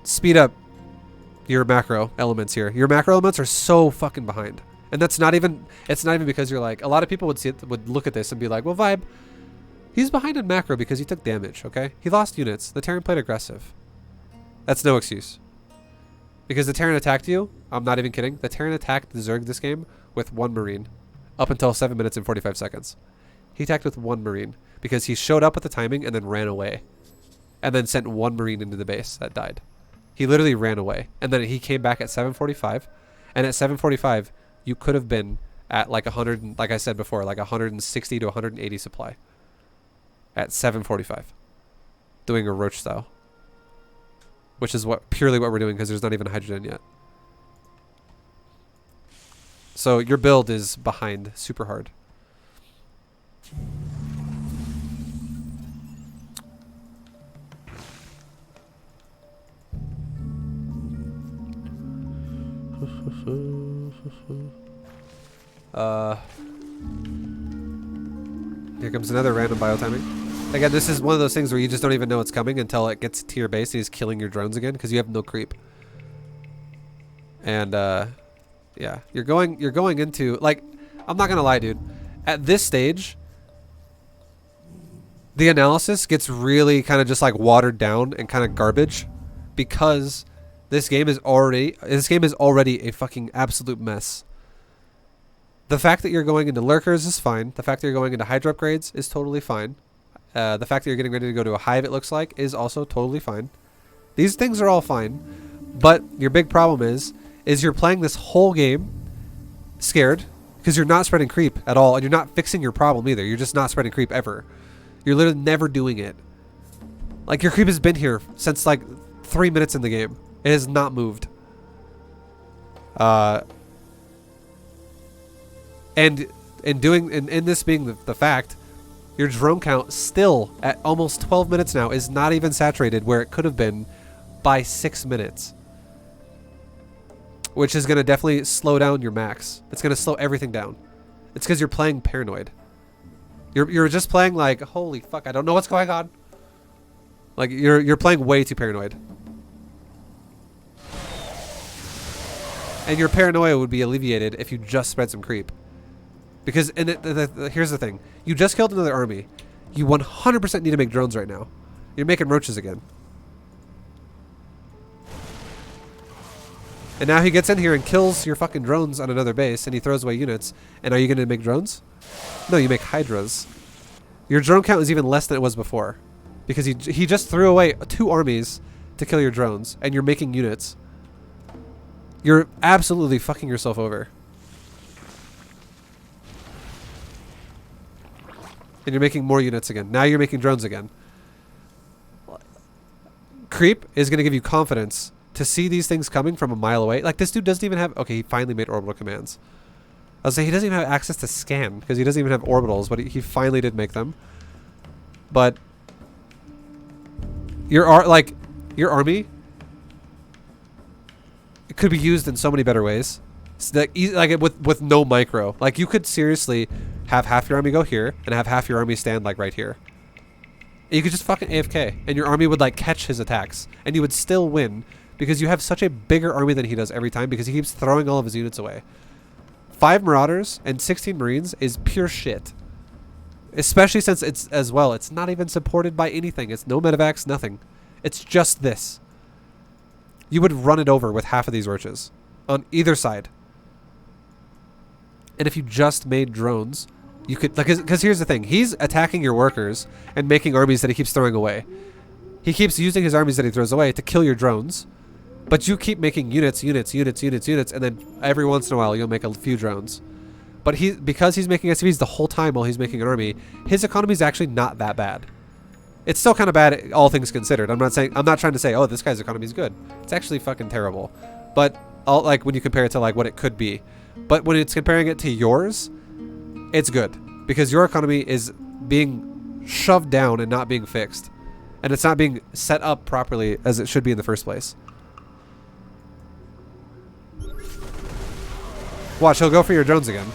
Speaker 1: speed up your macro elements here. Your macro elements are so fucking behind. And that's not even, it's not even because you're like, a lot of people would look at this and be like, well, ViBE, he's behind in macro because he took damage, okay? He lost units. The Terran played aggressive. That's no excuse. Because the Terran attacked you, I'm not even kidding, the Terran attacked the Zerg this game with 1 Marine up until 7 minutes and 45 seconds. He attacked with 1 Marine because he showed up with the timing and then ran away. And then sent 1 Marine into the base that died. He literally ran away. And then he came back at 7:45. And at 7:45, you could have been at like 100, like I said before, like 160 to 180 supply. At 7:45. Doing a Roach style. Which is purely what we're doing because there's not even hydrogen yet. So your build is behind super hard. Here comes another random biotiming. Again, this is one of those things where you just don't even know it's coming until it gets to your base and he's killing your drones again because you have no creep. And yeah, you're going into, like, I'm not gonna lie, dude. At this stage, the analysis gets really kind of just like watered down and kind of garbage because this game is already a fucking absolute mess. The fact that you're going into lurkers is fine. The fact that you're going into Hydra upgrades is totally fine. The fact that you're getting ready to go to a hive, it looks like, is also totally fine. These things are all fine. But your big problem is you're playing this whole game scared because you're not spreading creep at all, and you're not fixing your problem either. You're just not spreading creep ever. You're literally never doing it. Like, your creep has been here since like 3 minutes in the game. It has not moved. And in this being the fact, your drone count still at almost 12 minutes now is not even saturated where it could have been by 6 minutes. Which is going to definitely slow down your max. It's going to slow everything down. It's because you're playing paranoid. You're just playing like, holy fuck, I don't know what's going on. Like, you're playing way too paranoid. And your paranoia would be alleviated if you just spread some creep. Because here's the thing. You just killed another army. You 100% need to make drones right now. You're making roaches again. And now he gets in here and kills your fucking drones on another base, and he throws away units. And are you going to make drones? No, you make hydras. Your drone count is even less than it was before. Because he just threw away 2 armies to kill your drones, and you're making units. You're absolutely fucking yourself over. And you're making more units again. Now you're making drones again. Creep is going to give you confidence to see these things coming from a mile away. Like, this dude doesn't even have... Okay, he finally made orbital commands. I was saying he doesn't even have access to scan because he doesn't even have orbitals, but he finally did make them. But your army, it could be used in so many better ways. Like with no micro. Like, you could seriously have half your army go here and have half your army stand like right here. And you could just fucking AFK and your army would like catch his attacks and you would still win because you have such a bigger army than he does every time because he keeps throwing all of his units away. 5 Marauders and 16 Marines is pure shit. Especially since it's not even supported by anything. It's no medevacs, nothing. It's just this. You would run it over with half of these roaches on either side. And if you just made drones, you could, like, because here's the thing. He's attacking your workers and making armies that he keeps throwing away. He keeps using his armies that he throws away to kill your drones. But you keep making units, and then every once in a while you'll make a few drones. But because he's making SCVs the whole time while he's making an army, his economy is actually not that bad. It's still kind of bad, all things considered. I'm not trying to say, oh, this guy's economy is good. It's actually fucking terrible. But like when you compare it to like what it could be. But when it's comparing it to yours, it's good because your economy is being shoved down and not being fixed, and it's not being set up properly as it should be in the first place. Watch, he'll go for your drones again.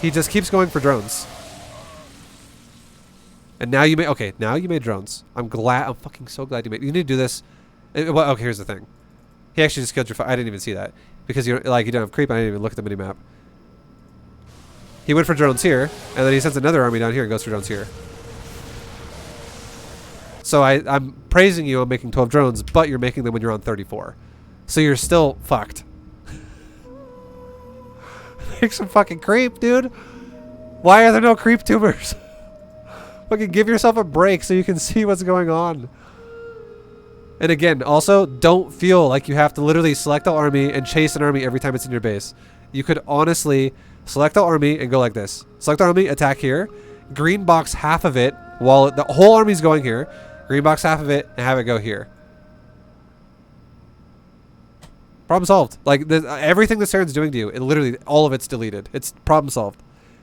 Speaker 1: He just keeps going for drones. And now you made... Okay, now you made drones. I'm fucking so glad you made... You need to do this... Well, okay, here's the thing. He actually just killed your... I didn't even see that. Because you don't have creep, I didn't even look at the minimap. He went for drones here, and then he sends another army down here and goes for drones here. So I'm praising you on making 12 drones, but you're making them when you're on 34. So you're still fucked. Make some fucking creep, dude. Why are there no creep tumors? Fucking give yourself a break so you can see what's going on. And again, also, don't feel like you have to literally select all army and chase an army every time it's in your base. You could honestly select all army and go like this. Select army, attack here. Green box half of it while the whole army's going here. Green box half of it and have it go here. Problem solved. Like, everything the Saren's doing to you, literally, all of it's deleted. It's problem solved.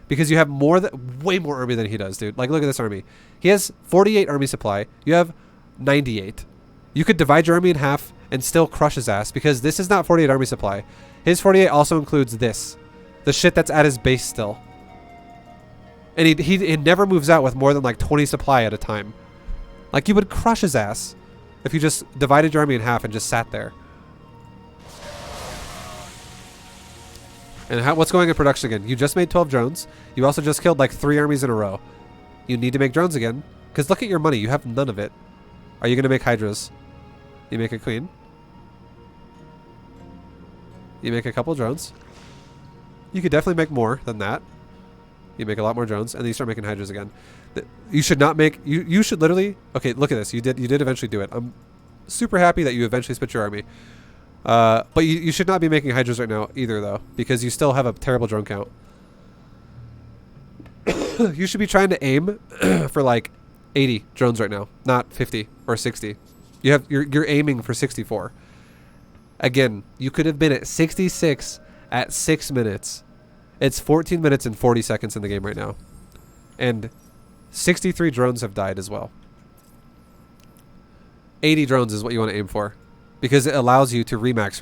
Speaker 1: Because you have way more army than he does, dude. Like, look at this army. He has 48 army supply. You have 98. You could divide your army in half and still crush his ass because this is not 48 army supply. His 48 also includes this. The shit that's at his base still. And he never moves out with more than like 20 supply at a time. Like, you would crush his ass if you just divided your army in half and just sat there. And what's going in production again? You just made 12 drones. You also just killed like 3 armies in a row. You need to make drones again. Because look at your money. You have none of it. Are you going to make hydras? You make a queen. You make a couple drones. You could definitely make more than that. You make a lot more drones. And then you start making hydras again. You should not make... You should literally... Okay, look at this. You did eventually do it. I'm super happy that you eventually split your army. But you should not be making hydras right now either, though, because you still have a terrible drone count. You should be trying to aim for like 80 drones right now, not 50 or 60. You're aiming for 64. Again, you could have been at 66 at 6 minutes. It's 14 minutes and 40 seconds in the game right now, and 63 drones have died as well. 80 drones is what you want to aim for. Because it allows you to remax.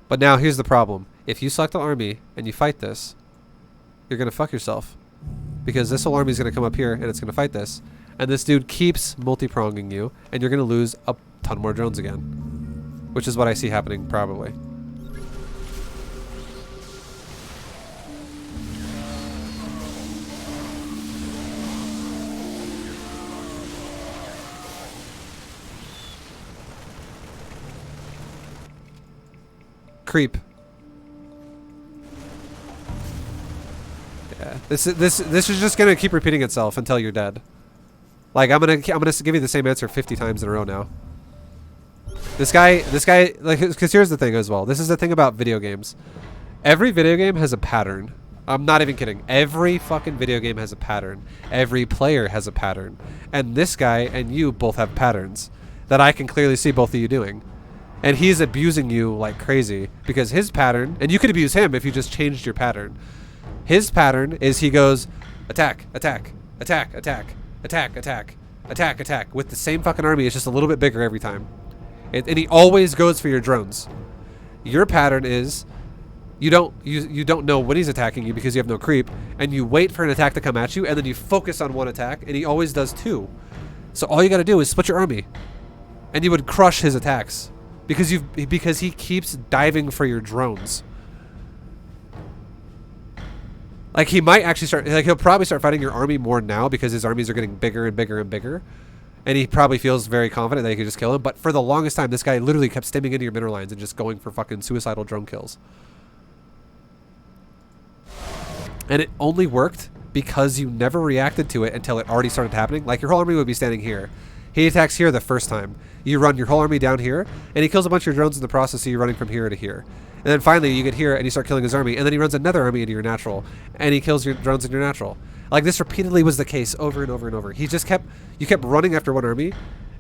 Speaker 1: But now here's the problem. If you select an army and you fight this, you're going to fuck yourself. Because this whole army is going to come up here and it's going to fight this. And this dude keeps multi-pronging you and you're going to lose a ton more drones again. Which is what I see happening probably. Creep. Yeah, this is just gonna keep repeating itself until you're dead. Like, I'm gonna give you the same answer 50 times in a row now. This guy, like, because here's the thing as well. This is the thing about video games. Every video game has a pattern. I'm not even kidding. Every fucking video game has a pattern. Every player has a pattern. And this guy and you both have patterns. that I can clearly see both of you doing. And he's abusing you like crazy because his pattern, and you could abuse him if you just changed your pattern. His pattern is he goes attack, attack, attack, attack, attack, attack, attack, attack with the same fucking army. It's just a little bit bigger every time. And he always goes for your drones. Your pattern is you don't know when he's attacking you because you have no creep, and you wait for an attack to come at you, and then you focus on one attack, and he always does two. So all you got to do is split your army, and you would crush his attacks because he keeps diving for your drones. Like he might actually start, like he'll probably start fighting your army more now because his armies are getting bigger and bigger and bigger. And he probably feels very confident that he can just kill him. But for the longest time, this guy literally kept stimming into your mineral lines and just going for fucking suicidal drone kills. And it only worked because you never reacted to it until it already started happening. Like your whole army would be standing here. He attacks here the first time. You run your whole army down here, and he kills a bunch of your drones in the process, so you're running from here to here. And then finally you get here and you start killing his army, and then he runs another army into your natural, and he kills your drones in your natural. Like this repeatedly was the case over and over and over. You kept running after one army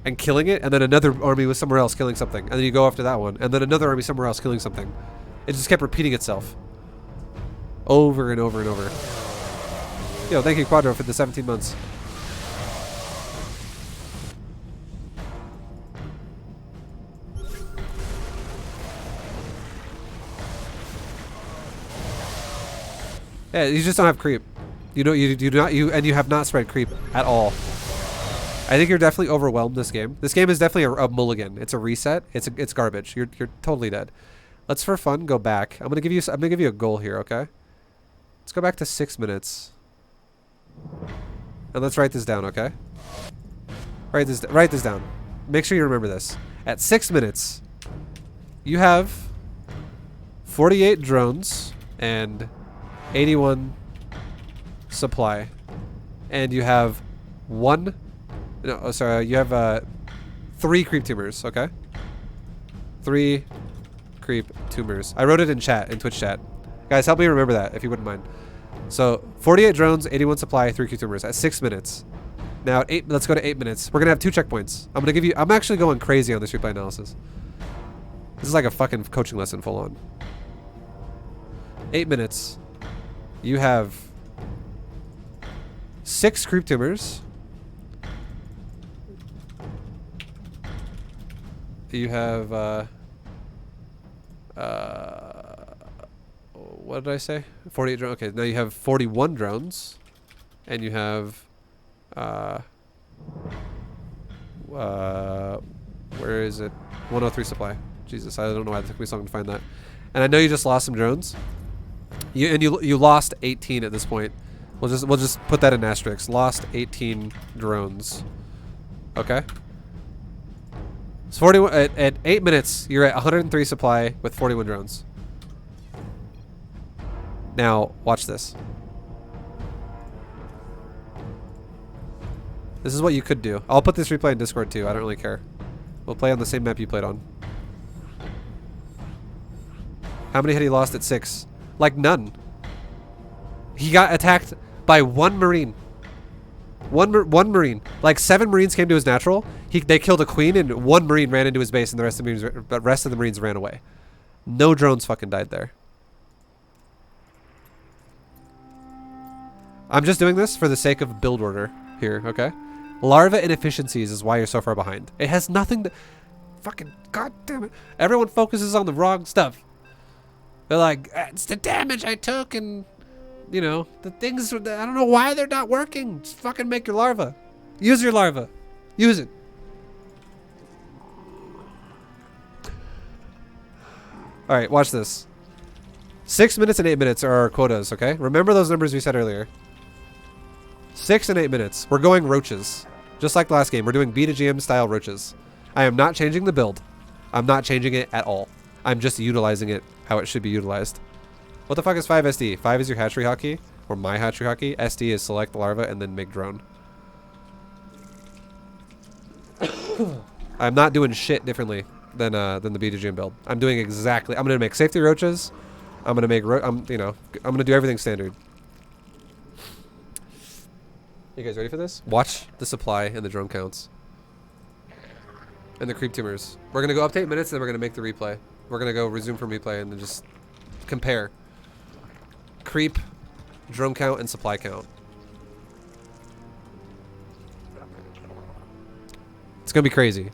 Speaker 1: and killing it, and then another army was somewhere else killing something, and then you go after that one, and then another army somewhere else killing something. It just kept repeating itself. Over and over and over. Yo, thank you Quadro for the 17 months. Yeah, you just don't have creep. You have not spread creep at all. I think you're definitely overwhelmed this game. This game is definitely a mulligan. It's a reset. It's garbage. You're totally dead. Let's for fun go back. I'm gonna give you a goal here, okay? Let's go back to 6 minutes. And let's write this down, okay? Write this down. Make sure you remember this. At 6 minutes, you have 48 drones and 81 supply, and you have you have 3 creep tumors, okay? 3 creep tumors. I wrote it in chat, in Twitch chat. Guys, help me remember that if you wouldn't mind. So 48 drones, 81 supply, 3 creep tumors at 6 minutes. Now at 8, let's go to 8 minutes. We're gonna have 2 checkpoints. I'm actually going crazy on this replay analysis. This is like a fucking coaching lesson full on. 8 minutes. You have 6 creep tumors. You have what did I say? 48 drones. Okay, now you have 41 drones, and you have where is it? 103 supply. Jesus, I don't know why it took me so long to find that. And I know you just lost some drones. You lost 18 at this point. We'll just put that in asterisks. Lost 18 drones. Okay. It's 41 at 8 minutes. You're at 103 supply with 41 drones. Now watch this. This is what you could do. I'll put this replay in Discord too. I don't really care. We'll play on the same map you played on. How many had he lost at 6? Like none. He got attacked by 1 Marine. One Marine. Like 7 Marines came to his natural. They killed a queen, and 1 Marine ran into his base, and the rest of the Marines ran away. No drones fucking died there. I'm just doing this for the sake of build order here, okay? Larva inefficiencies is why you're so far behind. It has nothing to... Fucking goddamn it. Everyone focuses on the wrong stuff. They're like, it's the damage I took, and... You know, the things... I don't know why they're not working. Just fucking make your larva. Use your larva. Use it. Alright, watch this. 6 minutes and 8 minutes are our quotas, okay? Remember those numbers we said earlier. 6 and 8 minutes. We're going roaches. Just like the last game. We're doing B2GM style roaches. I am not changing the build. I'm not changing it at all. I'm just utilizing it how it should be utilized. What the fuck is 5 SD? 5 is your hatchery hotkey, or my hatchery hotkey. SD is select larva and then make drone. I'm not doing shit differently than the B2GM build. I'm doing exactly. I'm gonna make safety roaches. I'm gonna make. I'm gonna do everything standard. You guys ready for this? Watch the supply and the drone counts. And the creep tumors. We're gonna go update minutes, and then we're gonna make the replay. We're gonna go resume from replay and then just compare creep, drone count, and supply count. It's gonna be crazy.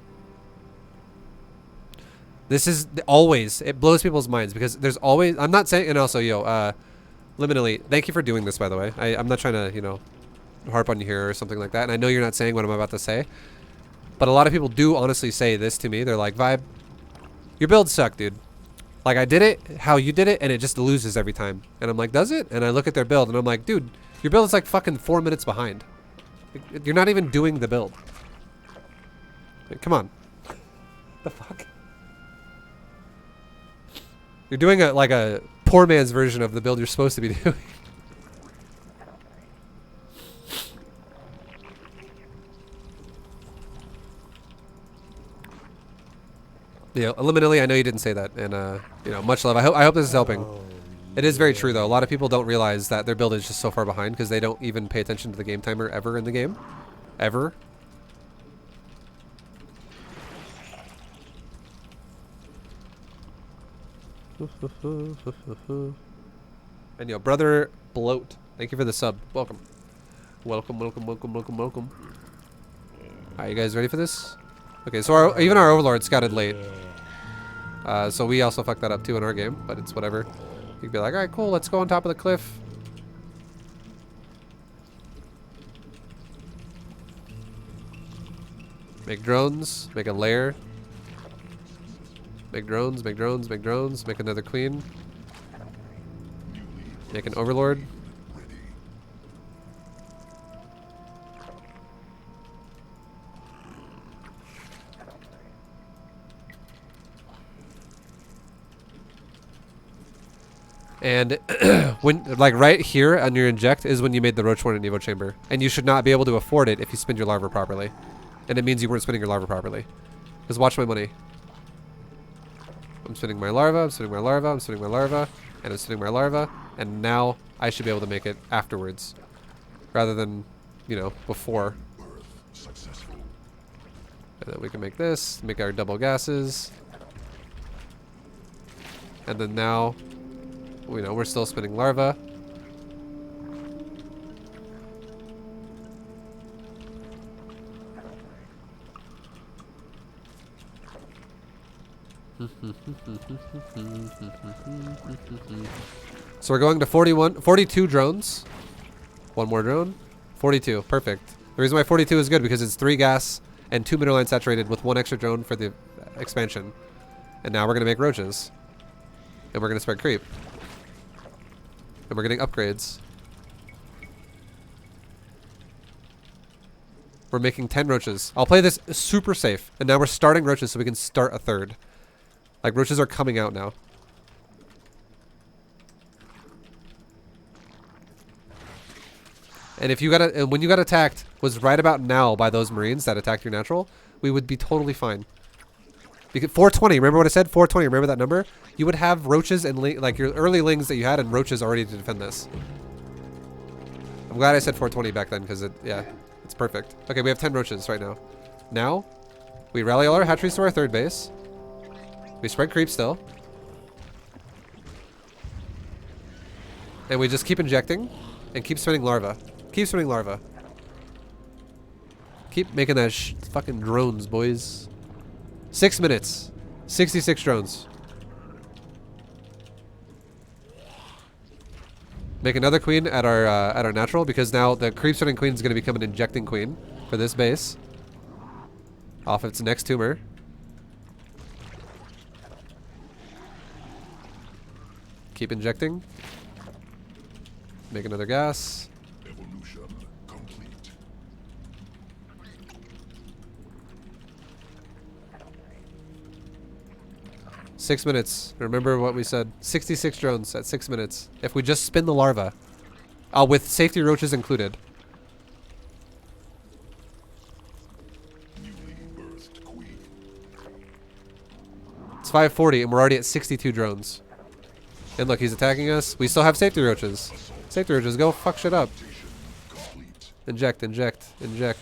Speaker 1: This is always, it blows people's minds because there's always, I'm not saying, and also, liminally, thank you for doing this, by the way. I'm not trying to, you know, harp on you here or something like that. And I know you're not saying what I'm about to say, but a lot of people do honestly say this to me. They're like, ViBE, your builds suck, dude. Like, I did it how you did it, and it just loses every time. And I'm like, does it? And I look at their build, and I'm like, dude, your build is like fucking 4 minutes behind. You're not even doing the build. Like, come on. The fuck? You're doing like a poor man's version of the build you're supposed to be doing. Yeah, liminally, I know you didn't say that, and you know, much love. I hope this is helping. It is very true, though. A lot of people don't realize that their build is just so far behind because they don't even pay attention to the game timer ever in the game, ever. And yo, brother bloat, thank you for the sub. Welcome, welcome, welcome, welcome, welcome, welcome. Are you guys ready for this? Okay, so even our overlord scouted late. So we also fucked that up too in our game, but it's whatever. You could be like, all right, cool, let's go on top of the cliff. Make drones, make a lair. Make drones, make drones, make drones, make another queen. Make an overlord. And when, like, right here on your inject is when you made the Roach Horn and Evo Chamber. And you should not be able to afford it if you spend your larva properly. And it means you weren't spending your larva properly. Because watch my money. I'm spending my larva, I'm spending my larva, I'm spending my larva, and I'm spending my larva. And now I should be able to make it afterwards. Rather than, you know, before. And then we can make this, make our double gases. And then now, you know, we're still spinning larva. So we're going to 42 drones. One more drone. 42, perfect. The reason why 42 is good because it's 3 gas and 2 mineral line saturated with 1 extra drone for the expansion. And now we're gonna make roaches. And we're gonna spread creep. And we're getting upgrades. We're making 10 roaches. I'll play this super safe. And now we're starting roaches so we can start a third. Like, roaches are coming out now. And if you got and when you got attacked was right about now by those marines that attacked your natural, we would be totally fine. Because 420, remember what I said? 420, remember that number? You would have roaches and like your early lings that you had and roaches already to defend this. I'm glad I said 420 back then because yeah, it's perfect. Okay, we have 10 roaches right now. Now, we rally all our hatcheries to our third base. We spread creep still. And we just keep injecting and keep spinning larva. Keep spinning larva. Keep making that fucking drones, boys. 6 minutes. 66 drones. Make another queen at our natural because now the creep spinning queen is going to become an injecting queen for this base. Off its next tumor. Keep injecting. Make another gas.
Speaker 3: Evolution complete.
Speaker 1: Six minutes. Remember what we said. 66 drones at 6 minutes. If we just spin the larva. With safety roaches included.
Speaker 3: Newly birthed queen.
Speaker 1: It's 5:40 and we're already at 62 drones. And look, he's attacking us. We still have safety roaches. Safety roaches, go fuck shit up.
Speaker 3: Complete.
Speaker 1: Inject, inject, inject.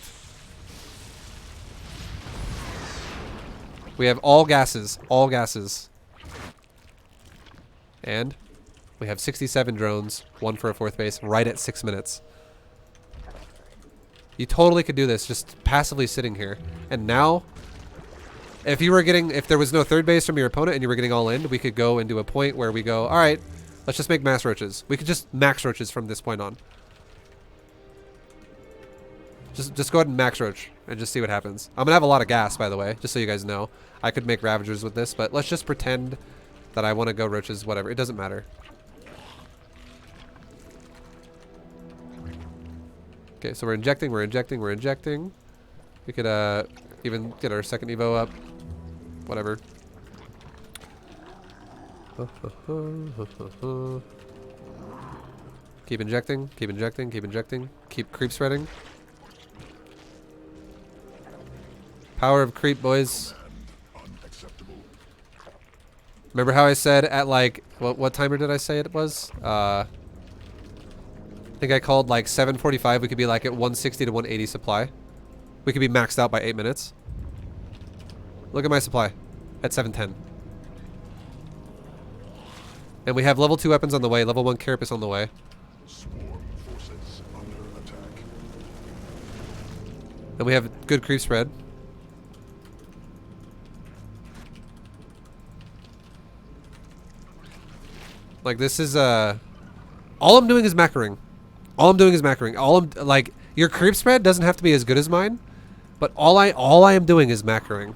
Speaker 1: We have all gases. All gases. And we have 67 drones. 1 for a 4th base. Right at 6 minutes. You totally could do this just passively sitting here. And now, if there was no 3rd base from your opponent and you were getting all in, we could go into a point where we go, alright, let's just make mass roaches. We could just max roaches from this point on. Just go ahead and max roach and just see what happens. I'm gonna have a lot of gas, by the way, just so you guys know. I could make Ravagers with this, but let's just pretend that I want to go roaches, whatever. It doesn't matter. Okay, so we're injecting. We could even get our second Evo up. Whatever. Keep injecting. Keep creep spreading. Power of creep, boys. Remember how I said at like, what timer did I say it was? I think I called like 7:45. We could be like at 160 to 180 supply. We could be maxed out by 8 minutes. Look at my supply at 710. And we have level 2 weapons on the way, level 1 carapace on the way.
Speaker 3: Swarm forces under attack.
Speaker 1: And we have good creep spread. Like this is all I'm doing is macroing. Like your creep spread doesn't have to be as good as mine, but all I am doing is macroing.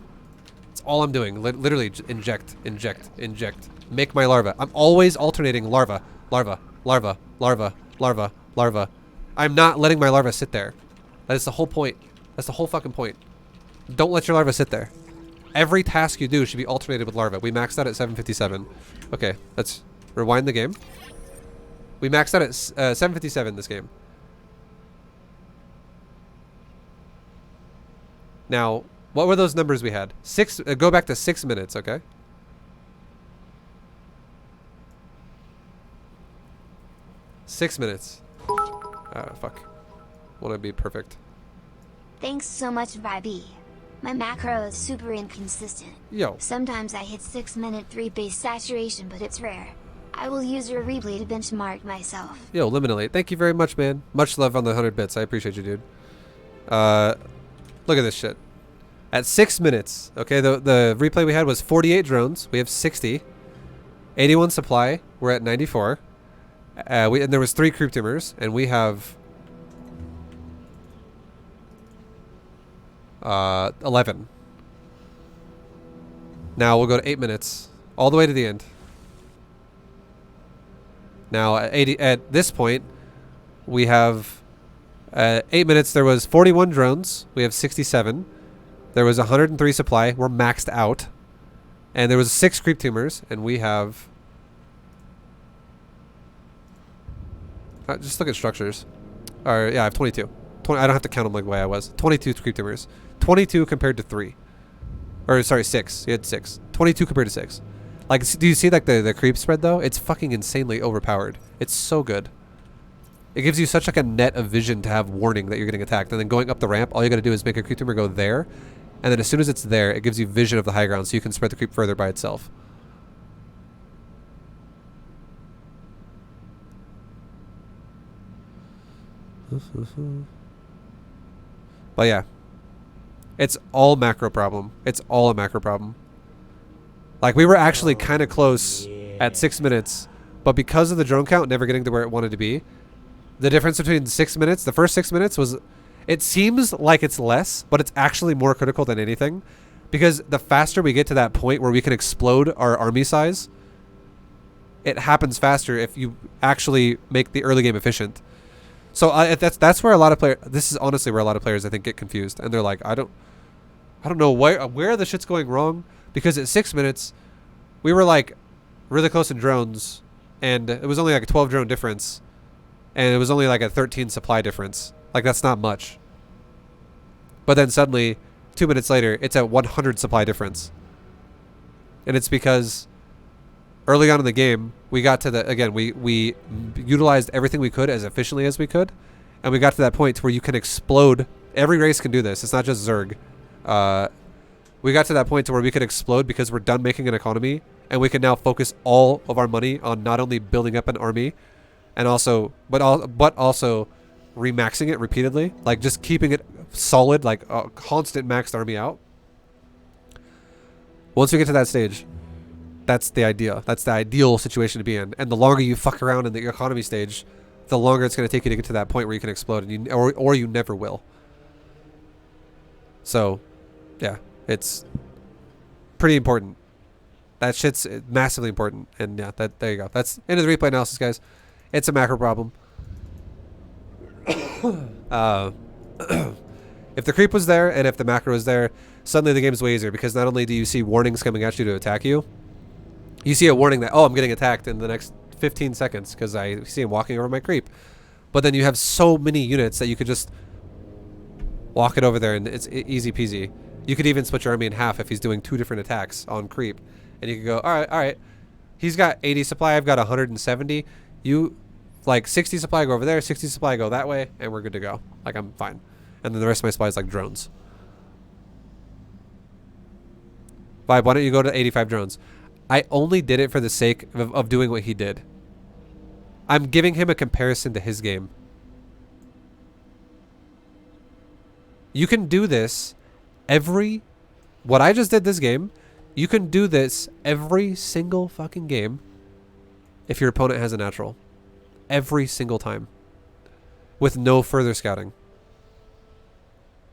Speaker 1: It's all I'm doing. Literally inject. Make my larva. I'm always alternating larva. I'm not letting my larva sit there. That is the whole point. That's the whole fucking point. Don't let your larva sit there. Every task you do should be alternated with larva. We maxed out at 757. Okay, let's rewind the game. We maxed out at 757 this game. Now, what were those numbers we had? Go back to 6 minutes, okay? Six minutes. Fuck. Want to be perfect.
Speaker 2: Thanks so much, ViBE. My macro is super inconsistent.
Speaker 1: Yo.
Speaker 2: Sometimes I hit 6-minute 3-base saturation, but it's rare. I will use your replay to benchmark myself.
Speaker 1: Yo, Liminalate. Thank you very much, man. Much love on the 100 bits. I appreciate you, dude. Look at this shit. At 6 minutes, okay, the replay we had was 48 drones. We have 60. 81 supply. We're at 94. And there was 3 creep tumors, and we have 11. Now we'll go to 8 minutes, all the way to the end. Now at this point, we have 8 minutes. There was 41 drones. We have 67. There was 103 supply. We're maxed out, and there was 6 creep tumors, and we have. Just look at structures. Or yeah, I have 22. I don't have to count them like the way I was. 22 creep tumors. 22 compared to 3. Or sorry, 6. You had 6. 22 compared to 6. Like, do you see like the creep spread though? It's fucking insanely overpowered. It's so good. It gives you such like a net of vision to have warning that you're getting attacked, and then going up the ramp, all you got to do is make a creep tumor go there, and then as soon as it's there, it gives you vision of the high ground, so you can spread the creep further by itself. But yeah, it's all macro problem. It's all a macro problem. Like, we were actually kind of close at 6 minutes, but because of the drone count never getting to where it wanted to be, the difference between 6 minutes, the first 6 minutes was, it seems like it's less, but it's actually more critical than anything, because the faster we get to that point where we can explode our army size, it happens faster if you actually make the early game efficient. So that's where a lot of players, this is honestly where a lot of players I think get confused, and they're like, I don't know where the shit's going wrong, because at 6 minutes we were like really close in drones, and it was only like a 12 drone difference, and it was only like a 13 supply difference. Like, that's not much. But then suddenly 2 minutes later it's at 100 supply difference, and it's because early on in the game, we got to the, again, we utilized everything we could as efficiently as we could, and we got to that point where you can explode. Every race can do this. It's not just Zerg. We got to that point to where we could explode because we're done making an economy, and we can now focus all of our money on not only building up an army, and also, but also remaxing it repeatedly, like just keeping it solid, like a constant maxed army out. Once we get to that stage, that's the idea. That's the ideal situation to be in. And the longer you fuck around in the economy stage, the longer it's going to take you to get to that point where you can explode, and or you never will. So, yeah, it's pretty important. That shit's massively important. And yeah, there you go. That's end of the replay analysis, guys. It's a macro problem. If the creep was there and if the macro was there, suddenly the game's way easier, because not only do you see warnings coming at you to attack you, you see a warning that, oh, I'm getting attacked in the next 15 seconds because I see him walking over my creep. But then you have so many units that you could just walk it over there and it's easy peasy. You could even split your army in half if he's doing 2 different attacks on creep. And you could go, all right. He's got 80 supply, I've got 170. You, like 60 supply, go over there, 60 supply, go that way, and we're good to go. Like, I'm fine. And then the rest of my supply is like drones. ViBE, why don't you go to 85 drones? I only did it for the sake of doing what he did. I'm giving him a comparison to his game. You can do this what I just did this game, you can do this every single fucking game if your opponent has a natural. Every single time. With no further scouting.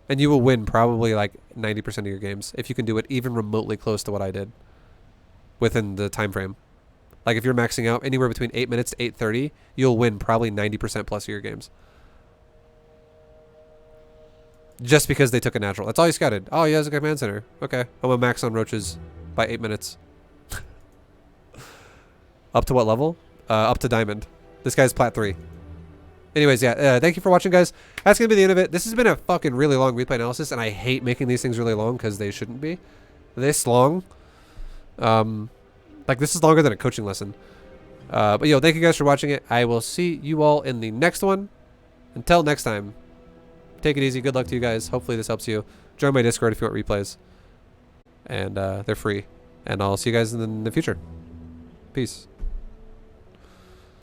Speaker 1: And you will win probably like 90% of your games if you can do it even remotely close to what I did within the time frame. Like if you're maxing out anywhere between 8 minutes to 8:30, you'll win probably 90% plus of your games. Just because they took a natural. That's all he scouted. Oh, he has a command center. Okay. I'm gonna max on roaches by 8 minutes. Up to what level? Up to diamond. This guy's plat 3. Anyways, yeah, thank you for watching, guys. That's going to be the end of it. This has been a fucking really long replay analysis, and I hate making these things really long because they shouldn't be. This long. Like, this is longer than a coaching lesson. But, yo, thank you guys for watching it. I will see you all in the next one. Until next time, take it easy. Good luck to you guys. Hopefully this helps you. Join my Discord if you want replays. And they're free. And I'll see you guys in the future. Peace.